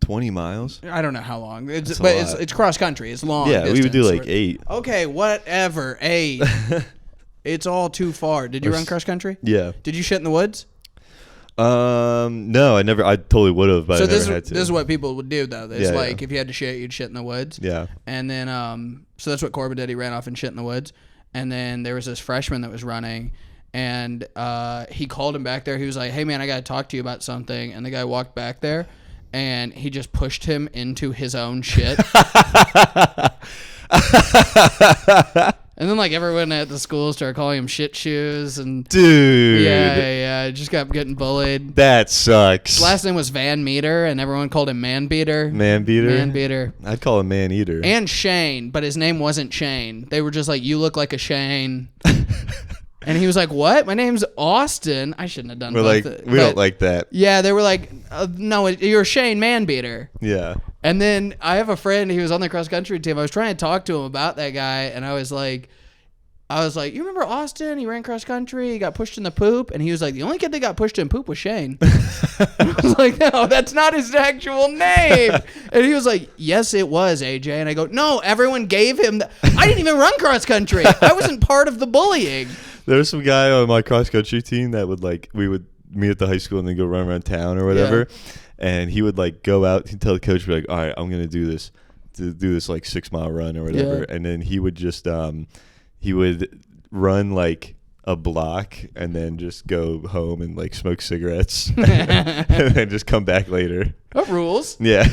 20 miles? I don't know how long. It's cross country. It's long. Yeah, we would do like 8. Okay, whatever. 8. It's all too far. Did you run cross country? Yeah. Did you shit in the woods? No, I never. I totally would have, but I never had to. This is what people would do though. It's if you had to shit, you'd shit in the woods. Yeah. And then so that's what Corbin did. He ran off and shit in the woods. And then there was this freshman that was running, and he called him back there. He was like, "Hey man, I gotta talk to you about something." And the guy walked back there, and he just pushed him into his own shit. And then, like, everyone at the school started calling him shit shoes. And dude. Yeah. Just kept getting bullied. That sucks. His last name was Van Meter, and everyone called him Man Beater. Man Beater? Man Beater. I'd call him Man Eater. And Shane, but his name wasn't Shane. They were just like, you look like a Shane. And he was like, what? My name's Austin. I shouldn't have done We're both. like, we don't like that. Yeah, they were like, no, you're Shane Man Beater. Yeah. And then I have a friend, he was on the cross country team. I was trying to talk to him about that guy, and I was like, you remember Austin? He ran cross country. He got pushed in the poop. And he was like, the only kid that got pushed in poop was Shane. I was like, no, that's not his actual name. And he was like, yes, it was, AJ. And I go, no, everyone gave him I didn't even run cross country. I wasn't part of the bullying. There was some guy on my cross country team that would we would meet at the high school and then go run around town or whatever. Yeah. And he would like go out, he'd tell the coach, be like, all right, I'm going to do this like 6 mile run or whatever. Yeah. And then he would just, he would run like a block and then just go home and like smoke cigarettes and then just come back later. What rules? Yeah.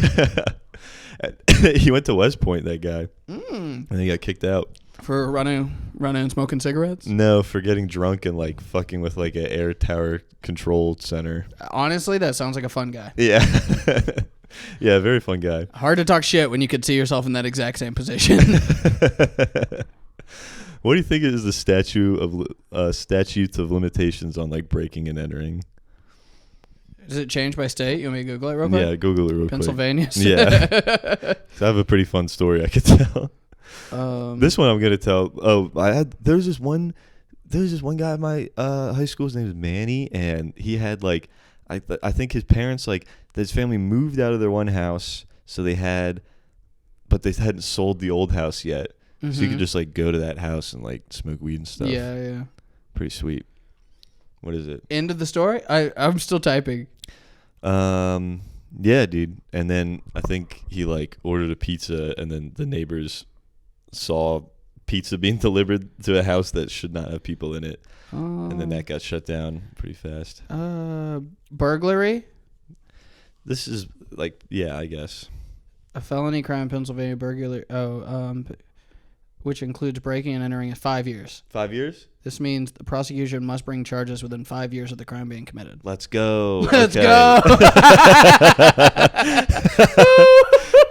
He went to West Point, that guy. And he got kicked out. For running and smoking cigarettes? No, for getting drunk and like fucking with like an air tower control center. Honestly, that sounds like a fun guy. Yeah. Yeah, very fun guy. Hard to talk shit when you could see yourself in that exact same position. What do you think is the statutes of limitations on like breaking and entering? Does it change by state? You want me to Google it real quick? Yeah, Google it real Pennsylvania? quick. Yeah. So I have a pretty fun story I could tell. This one I'm gonna tell. There was this one guy at my high school. His name was Manny, and he had like I think his parents, like his family moved out of their one house, so they hadn't sold the old house yet. So you could just like go to that house and like smoke weed and stuff. Yeah. Pretty sweet. What is it? End of the story? I'm still typing. Yeah, dude. And then I think he like ordered a pizza, and then the neighbors saw pizza being delivered to a house that should not have people in it. And then that got shut down pretty fast. Burglary? This is like, yeah, I guess. A felony crime in Pennsylvania, burglary. Which includes breaking and entering is 5 years. 5 years? This means the prosecution must bring charges within 5 years of the crime being committed. Let's go. Let's go.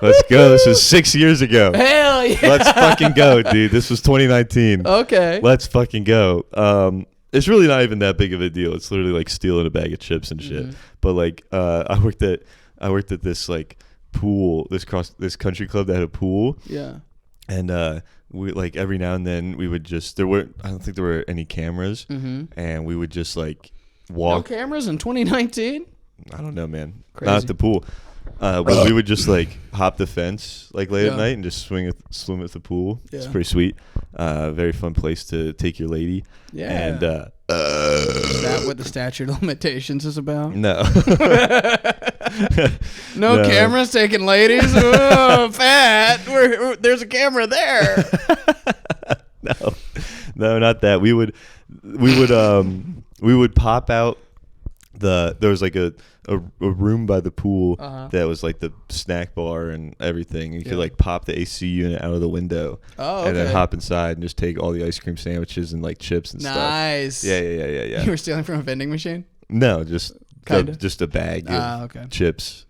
Let's go. This was 6 years ago. Hell yeah. Let's fucking go, dude. This was 2019. Okay. Let's fucking go. It's really not even that big of a deal. It's literally like stealing a bag of chips and shit. But like, I worked at this like pool, this country club that had a pool. Yeah. And we like every now and then we would just I don't think there were any cameras, and we would just like walk. No cameras in 2019? I don't know, man. Crazy. Not at the pool. But we would just like hop the fence like late at night and just swim at the pool. Yeah. It's pretty sweet. Very fun place to take your lady. Yeah. And is that what the statute of limitations is about? No. No cameras taking ladies. Oh, fat. There's a camera there. No, not that. We would pop out there was like a room by the pool that was like the snack bar and everything. You could like pop the AC unit out of the window and then hop inside and just take all the ice cream sandwiches and like chips and stuff. Nice. Yeah. You were stealing from a vending machine? No, just a bag of chips.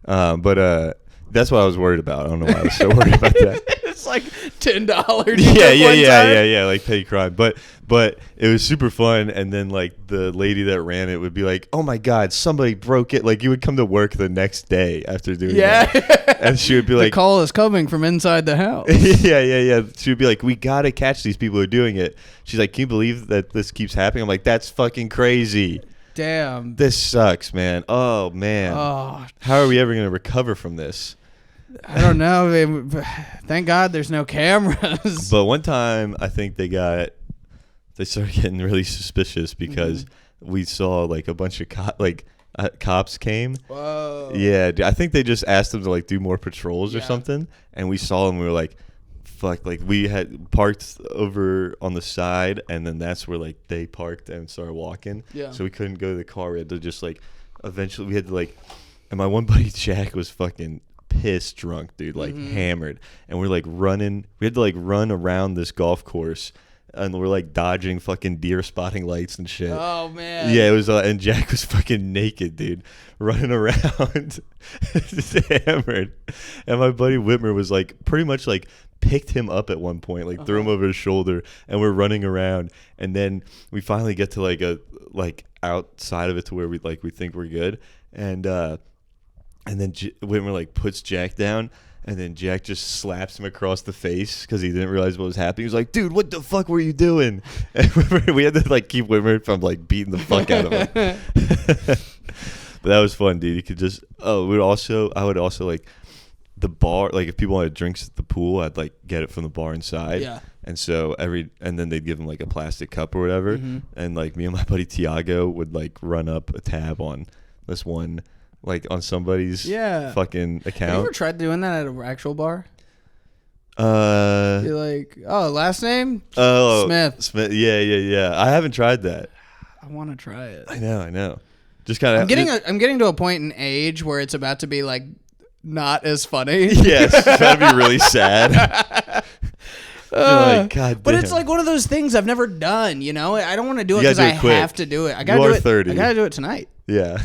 But that's what I was worried about. I don't know why I was so worried about that. It's like $10. Yeah, like petty crime. But it was super fun. And then like the lady that ran it would be like, "Oh my God, somebody broke it!" Like you would come to work the next day after doing that, and she would be like, "The call is coming from inside the house." Yeah. She would be like, "We gotta catch these people who are doing it." She's like, "Can you believe that this keeps happening?" I'm like, "That's fucking crazy. Damn. This sucks, man. Oh man. Oh, how are we ever gonna recover from this?" I don't know. Thank God there's no cameras. But one time, I think they started getting really suspicious because we saw like a bunch of cops came. Whoa. Yeah, I think they just asked them to like do more patrols or something, and we saw them. We were like, "Fuck!" Like we had parked over on the side, and then that's where like they parked and started walking. Yeah. So we couldn't go to the car. We had to just like, eventually we had to like, and my one buddy Jack was fucking pissed drunk, dude, like hammered, and we're like running. We had to like run around this golf course, and we're like dodging fucking deer spotting lights and shit. Oh man. Yeah, it was. And Jack was fucking naked, dude, running around, just hammered. And my buddy Whitmer was like, pretty much like picked him up at one point, like threw him over his shoulder, and we're running around. And then we finally get to like outside of it to where we think we're good, and then Whitmer like puts Jack down, and then Jack just slaps him across the face because he didn't realize what was happening. He was like, "Dude, what the fuck were you doing?" And we had to like keep Whitmer from like beating the fuck out of him. But that was fun, dude. You could just I would also like the bar, like if people wanted drinks at the pool, I'd like get it from the bar inside. Yeah. And so and then they'd give them like a plastic cup or whatever, and like me and my buddy Tiago would like run up a tab on this one, like on somebody's fucking account. Have you ever tried doing that at an actual bar? You're like, last name? Smith. Yeah. I haven't tried that. I want to try it. I know. Just kind of. I'm getting to a point in age where it's about to be like not as funny. Yes, it's trying to be really sad. Like, God but damn. it's like one of those things I've never done, you know? I don't want to do it You gotta because do I it quick. have to do it. I gotta You do are it. 30. I gotta do it tonight. Yeah.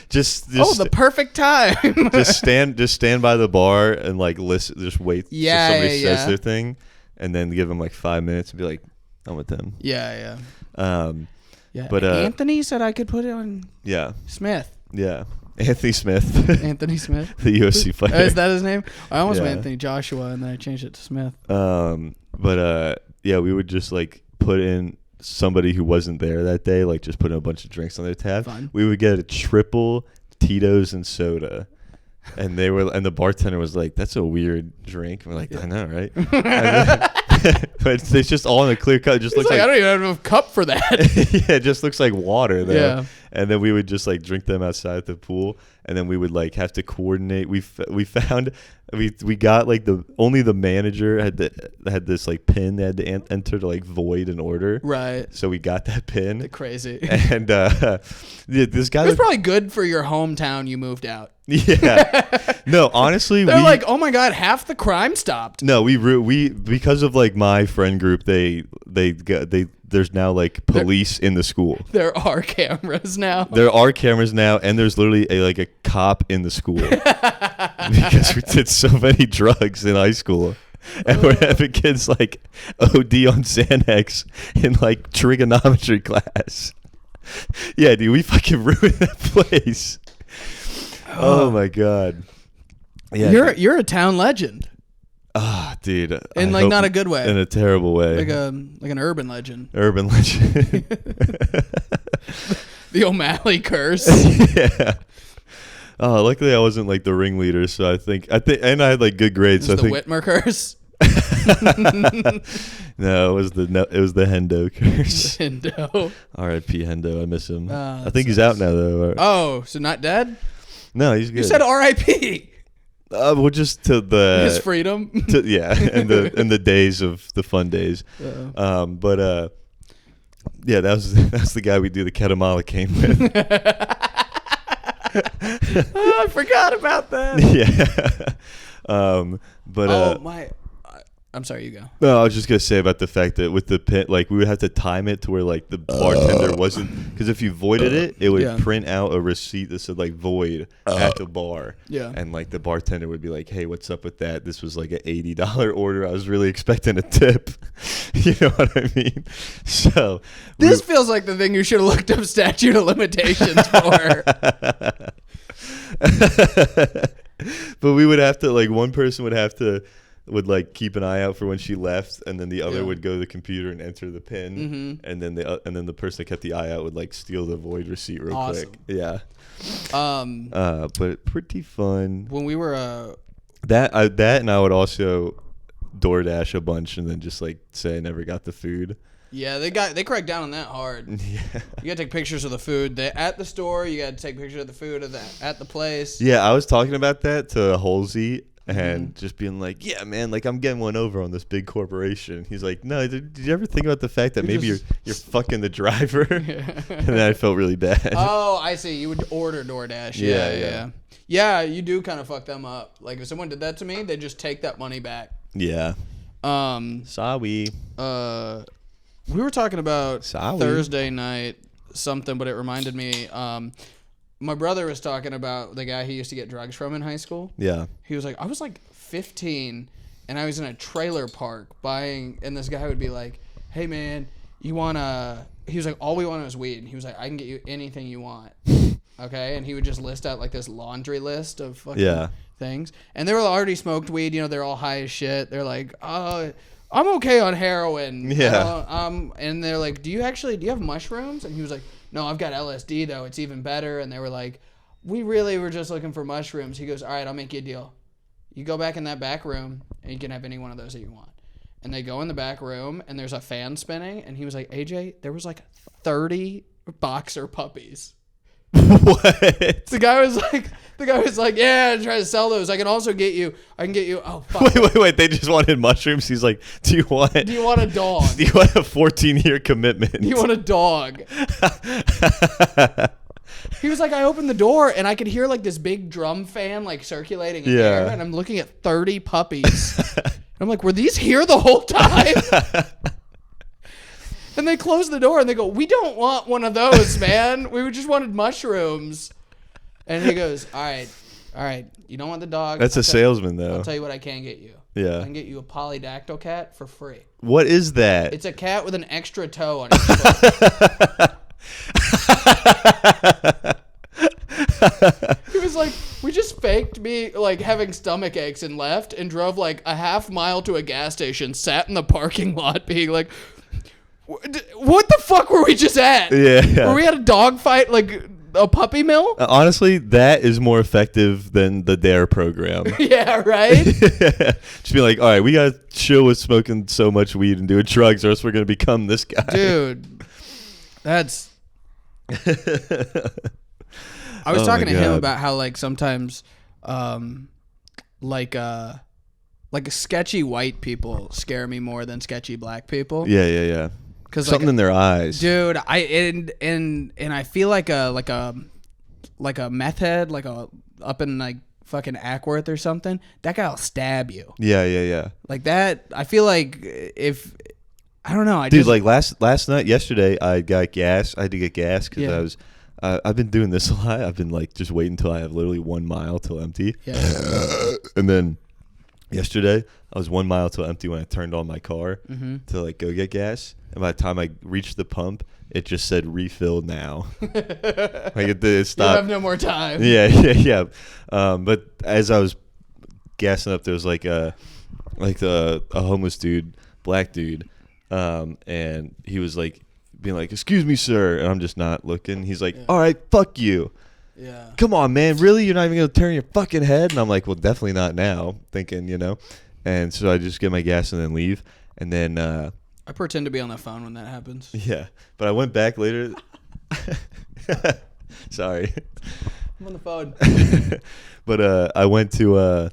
just the perfect time. just stand by the bar and like listen, just wait till somebody says their thing, and then give them like 5 minutes and be like, I'm with them. Yeah. Yeah. But Anthony said I could put it on. Yeah. Smith. Yeah. Anthony Smith. Anthony Smith. The UFC fighter. Is that his name? I almost went Yeah. Anthony Joshua, and then I changed it to Smith. Yeah, we would just like put in somebody who wasn't there that day, like just put in a bunch of drinks on their tab. Fun. We would get a triple Tito's and soda. And the bartender was like, "That's a weird drink." And we're like, "I know, right?" But it's just all in a clear cup. It just looks like I don't even have enough cup for that. yeah, it just looks like water though. Yeah. And then we would just like drink them outside the pool, and then we would like have to coordinate. We got like only the manager had this like pin they had to enter to like void an order. Right. So we got that pin. Crazy. And this guy was probably good for your hometown. You moved out. Yeah. No, honestly, they're like, oh my god, half the crime stopped. No, we because of like my friend group, there's now like police in the school. There are cameras now. There are cameras now, and there's literally a cop in the school because we did so many drugs in high school. And we're having kids like OD on Xanax in like trigonometry class. Yeah, dude, we fucking ruined that place. Oh my god. Yeah, you're a town legend. Ah, dude. In like not a good way. In a terrible way. Like an urban legend. Urban legend. The O'Malley curse. Yeah. Oh, luckily I wasn't like the ringleader, so I think, and I had like good grades. So the Whitmer curse. No, it was the Hendo curse. Hendo. R.I.P. Hendo. I miss him. I think he's out now though. Oh, so not dead? No, he's good. You said R.I.P. Well, just to his freedom. Yeah, and the days of the fun days. Yeah, that was the guy we do the ketamolocane with. Oh, I forgot about that. Yeah. I'm sorry, you go. No, I was just gonna say about the fact that with the pin, like we would have to time it to where like the bartender wasn't, because if you voided it, it would print out a receipt that said like void at the bar. Yeah. And like the bartender would be like, "Hey, what's up with that? This was like an $80 order. I was really expecting a tip." You know what I mean? So this feels like the thing you should have looked up statute of limitations for. But we would have to, like, one person would like keep an eye out for when she left, and then the other would go to the computer and enter the pin, and then the person that kept the eye out would like steal the void receipt real quick. Yeah. But pretty fun. When we were that and I would also DoorDash a bunch and then just like say I never got the food. Yeah, they cracked down on that hard. Yeah. You gotta take pictures of the food at the store. You gotta take pictures of the food at the place. Yeah, I was talking about that to Halsey and just being like, yeah, man, like I'm getting one over on this big corporation. He's like, no, did you ever think about the fact that maybe you're fucking the driver? And then I felt really bad. Oh, I see. You would order DoorDash. Yeah. Yeah, you do kind of fuck them up. Like if someone did that to me, they just take that money back. Yeah. Sorry. We were talking about Thursday night something, but it reminded me. My brother was talking about the guy he used to get drugs from in high school. Yeah. He was like, I was like 15, and I was in a trailer park buying, and this guy would be like, hey, man, you want to... He was like, all we wanted was weed. And he was like, I can get you anything you want. Okay? And he would just list out like this laundry list of fucking things. And they were already smoked weed. You know, they're all high as shit. They're like, I'm okay on heroin. Yeah. And they're like, do you have mushrooms? And he was like, no, I've got LSD though. It's even better. And they were like, we really were just looking for mushrooms. He goes, all right, I'll make you a deal. You go back in that back room and you can have any one of those that you want. And they go in the back room and there's a fan spinning. And he was like, AJ, there was like 30 boxer puppies. What? The guy was like, yeah, I try to sell those. I can get you. Oh, fuck. Wait. They just wanted mushrooms. He's like, do you want a dog? Do you want a 14-year commitment? Do you want a dog? He was like, I opened the door and I could hear like this big drum fan like circulating in the air, and I'm looking at 30 puppies. I'm like, were these here the whole time? And they close the door and they go, we don't want one of those, man. We just wanted mushrooms. And he goes, all right. You don't want the dog. That's a salesman, though. I'll tell you what I can get you. Yeah. I can get you a polydactyl cat for free. What is that? It's a cat with an extra toe on its foot. He was like, we just faked me like having stomach aches and left and drove like a half mile to a gas station, sat in the parking lot being like, what the fuck were we just at? Yeah. Were we at a dog fight, like a puppy mill? Honestly, that is more effective than the DARE program. Yeah, right? Just be like, all right, we got to chill with smoking so much weed and doing drugs or else we're going to become this guy. Dude, that's... I was talking to him about how like sometimes like sketchy white people scare me more than sketchy black people. Yeah. Cause something in their eyes, dude. And I feel like a meth head, like a up in like fucking Ackworth or something. That guy will stab you. Yeah. Like that. I feel like if I don't know, like last night, yesterday, I got gas. I had to get gas because I was. I've been doing this a lot. I've been like just waiting until I have literally 1 mile till empty. Yeah. And then yesterday, I was 1 mile till empty when I turned on my car to like go get gas. And by the time I reached the pump, it just said refill now. Like it stopped. You have no more time. Yeah. But as I was gassing up, there was like a homeless dude, black dude, and he was like being like, "Excuse me, sir," and I'm just not looking. He's like, "All right, fuck you." Yeah. Come on, man. Really? You're not even gonna turn your fucking head? And I'm like, well, definitely not now. Thinking, And so I just get my gas and then leave. And then I pretend to be on the phone when that happens. Yeah, but I went back later. Sorry. I'm on the phone. But I went to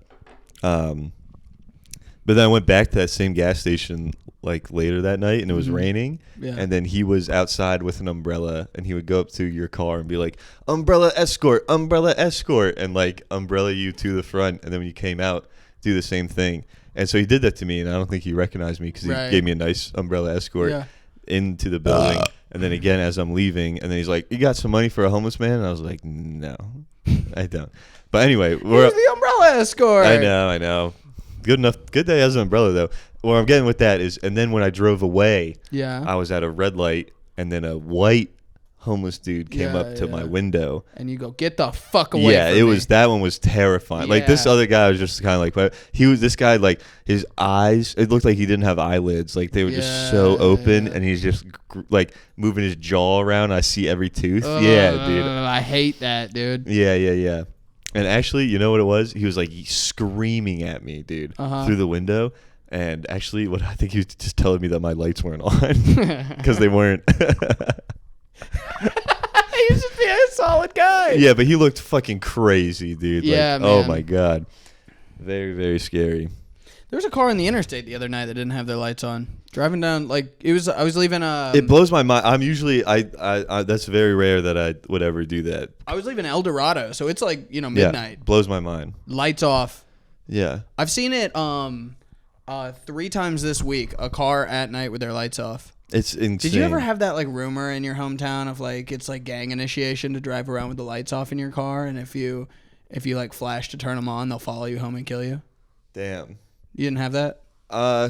but then I went back to that same gas station like later that night, and it was raining. Yeah. And then he was outside with an umbrella, and he would go up to your car and be like, umbrella escort, and like umbrella you to the front. And then when you came out, do the same thing. And so he did that to me, and I don't think he recognized me because he gave me a nice umbrella escort into the building. And then again, as I'm leaving, and then he's like, "You got some money for a homeless man?" And I was like, "No, I don't." But anyway, where's the umbrella escort? I know. Good enough. Good day as an umbrella, though. Where I'm getting with that is, and then when I drove away, I was at a red light, and then a white homeless dude came up to my window, and you go, "Get the fuck away!" Yeah, from me. That one was terrifying. Like this other guy was just kind of like this guy like his eyes. It looked like he didn't have eyelids. Like they were just so open, and he's just like moving his jaw around. I see every tooth. Yeah, dude. I hate that, dude. Yeah. And actually, you know what it was? He was like screaming at me, dude, through the window. And actually, what I think he was just telling me that my lights weren't on because they weren't. He was just being a solid guy. Yeah, but he looked fucking crazy, dude. Yeah, like, man. Oh my god, very, very scary. There was a car in the interstate the other night that didn't have their lights on. Driving down, like I was leaving. It blows my mind. I'm usually I that's very rare that I would ever do that. I was leaving El Dorado, so it's like midnight. Yeah, blows my mind. Lights off. Yeah, I've seen it 3 times this week. A car at night with their lights off. It's insane. Did you ever have that like rumor in your hometown of like it's like gang initiation to drive around with the lights off in your car, and if you like flash to turn them on, they'll follow you home and kill you? Damn. You didn't have that?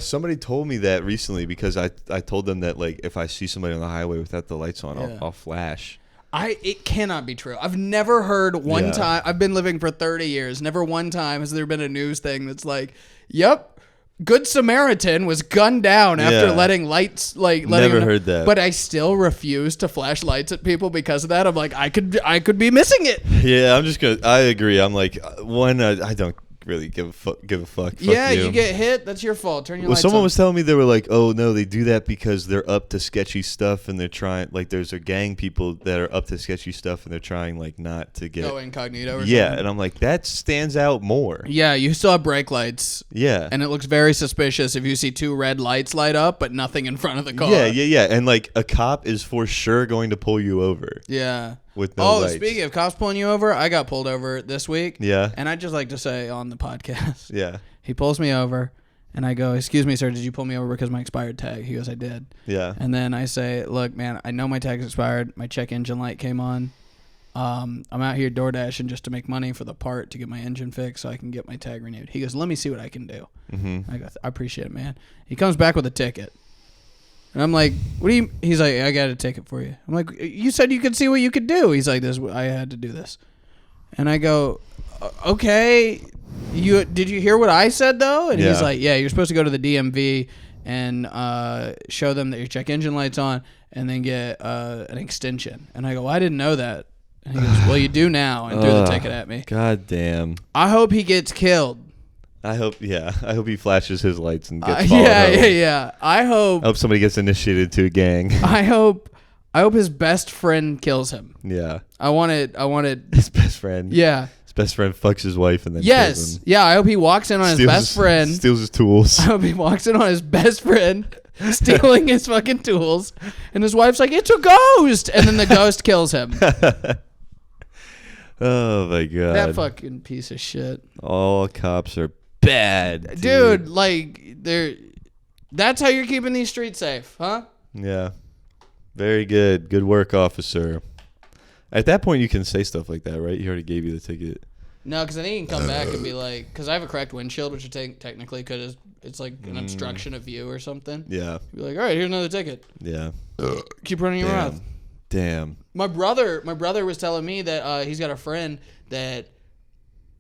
Somebody told me that recently because I told them that like if I see somebody on the highway without the lights on, I'll flash. It cannot be true. I've never heard one time. I've been living for 30 years. Never one time has there been a news thing that's like, "Yep, Good Samaritan was gunned down after letting lights Never heard that. But I still refuse to flash lights at people because of that. I'm like, I could be missing it. Yeah, I agree. I'm like, one, I don't really give a fuck. Fuck you get hit, that's your fault. Turn your lights on. Someone was telling me they were like, oh no, they do that because they're up to sketchy stuff and they're trying, like there's a gang people that are up to sketchy stuff and they're trying like not to get incognito or something. And I'm like, that stands out more. Yeah, you still have brake lights. Yeah. And it looks very suspicious if you see 2 red lights light up but nothing in front of the car. Yeah. And like a cop is for sure going to pull you over. Yeah. with no lights. Speaking of cops pulling you over, I got pulled over this week. Yeah. And I'd just like to say on the podcast. Yeah. He pulls me over, and I go, "Excuse me, sir, did you pull me over because of my expired tag?" He goes, "I did." Yeah. And then I say, "Look, man, I know my tag's expired. My check engine light came on. I'm out here door dashing just to make money for the part to get my engine fixed so I can get my tag renewed." He goes, "Let me see what I can do." I go, "I appreciate it, man." He comes back with a ticket. And I'm like, "What do you?" He's like, "I got a ticket for you." I'm like, "You said you could see what you could do." He's like, I had to do this." And I go, "Okay. Did you hear what I said, though?" And he's like, "Yeah, you're supposed to go to the DMV and show them that your check engine light's on and then get an extension." And I go, "Well, I didn't know that." And he goes, "Well, you do now," and threw the ticket at me. God damn. I hope he gets killed. I hope he flashes his lights and gets followed home. Yeah. I hope somebody gets initiated to a gang. I hope his best friend kills him. Yeah. I wanted his best friend. Yeah. His best friend fucks his wife and then kills him. Yeah, I hope he walks in on his best friend. Steals his tools. I hope he walks in on his best friend stealing his fucking tools. And his wife's like, "It's a ghost." And then the ghost kills him. Oh, my God. That fucking piece of shit. All cops are bad. Dude, like, that's how you're keeping these streets safe, huh? Yeah. Very good. Good work, officer. At that point, you can say stuff like that, right? He already gave you the ticket. No, because I think you can come back and be like, because I have a cracked windshield, which technically could, it's like an obstruction of view or something. Yeah. Be like, "All right, here's another ticket." Yeah. Keep running your mouth. Damn. My brother was telling me that he's got a friend that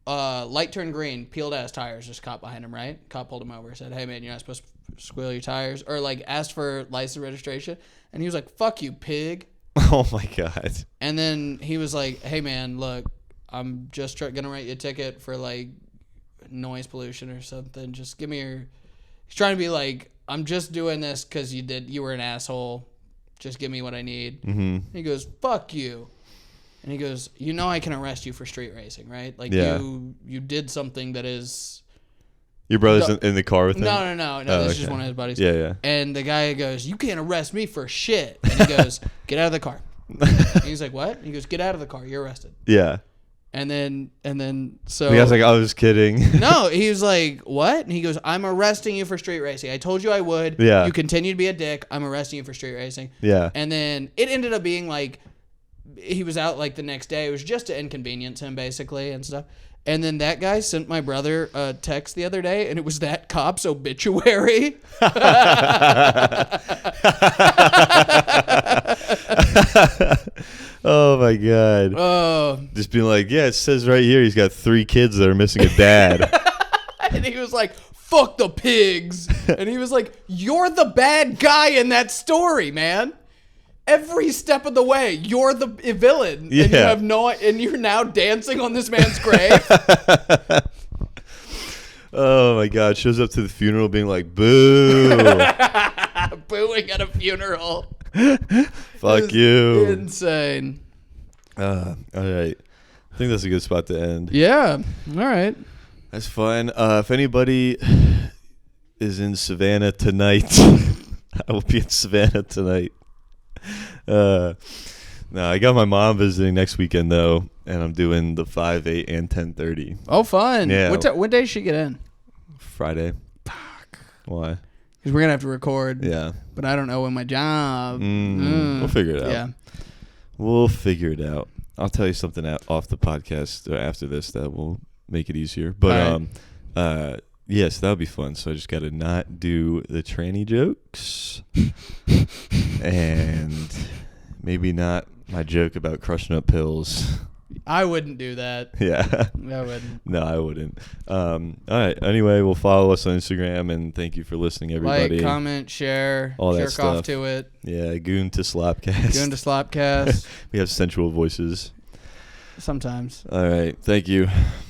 light turned green, peeled ass tires, just cop behind him, right? Cop pulled him over, said, "Hey man, you're not supposed to squeal your tires," or like asked for license registration, and he was like, "Fuck you, pig." Oh my God. And then he was like, "Hey man, look, I'm just gonna write you a ticket for like noise pollution or something. Just give me your." He's trying to be like, "I'm just doing this because you were an asshole. Just give me what I need." And he goes, "Fuck you." And he goes, "You know I can arrest you for street racing, right? Like you did something that is." Your brother's in the car with him? No. This is just one of his buddies. Yeah. And the guy goes, "You can't arrest me for shit." And he goes, "Get out of the car." And he's like, "What?" And he goes, "Get out of the car. You're arrested." Yeah. And then so the guy's like, "I was kidding." No, he was like, "What?" And he goes, "I'm arresting you for street racing. I told you I would. Yeah. You continue to be a dick. I'm arresting you for street racing." Yeah. And then it ended up being like he was out like the next day. It was just to inconvenience him basically and stuff. And then that guy sent my brother a text the other day, and it was that cop's obituary. Oh my God. Oh. Just being like, "Yeah, it says right here he's got 3 kids that are missing a dad." And he was like, "Fuck the pigs." And he was like, "You're the bad guy in that story, man. Every step of the way, you're the villain." Yeah. And you're now dancing on this man's grave. Oh my God. Shows up to the funeral being like, "Boo." Booing at a funeral. Fuck you. Insane. All right. I think that's a good spot to end. Yeah. All right. That's fine. If anybody is in Savannah tonight, I will be in Savannah tonight. No, I got my mom visiting next weekend though, and I'm doing the 5, 8, and 10:30. Oh, fun. Yeah. What day does she get in? Friday. Fuck. Why? Because we're gonna have to record. Yeah. But I don't know when my job. We'll figure it out. Yeah. We'll figure it out. I'll tell you something off the podcast after this that will make it easier. But yes, that would be fun. So I just got to not do the tranny jokes, and maybe not my joke about crushing up pills. I wouldn't do that. Yeah. I wouldn't. No, I wouldn't. All right. Anyway, we'll follow us on Instagram, and thank you for listening, everybody. Like, comment, share, all that jerk stuff. off to it. Yeah, goon to slopcast. Goon to slopcast. We have sensual voices. Sometimes. All right. Thank you.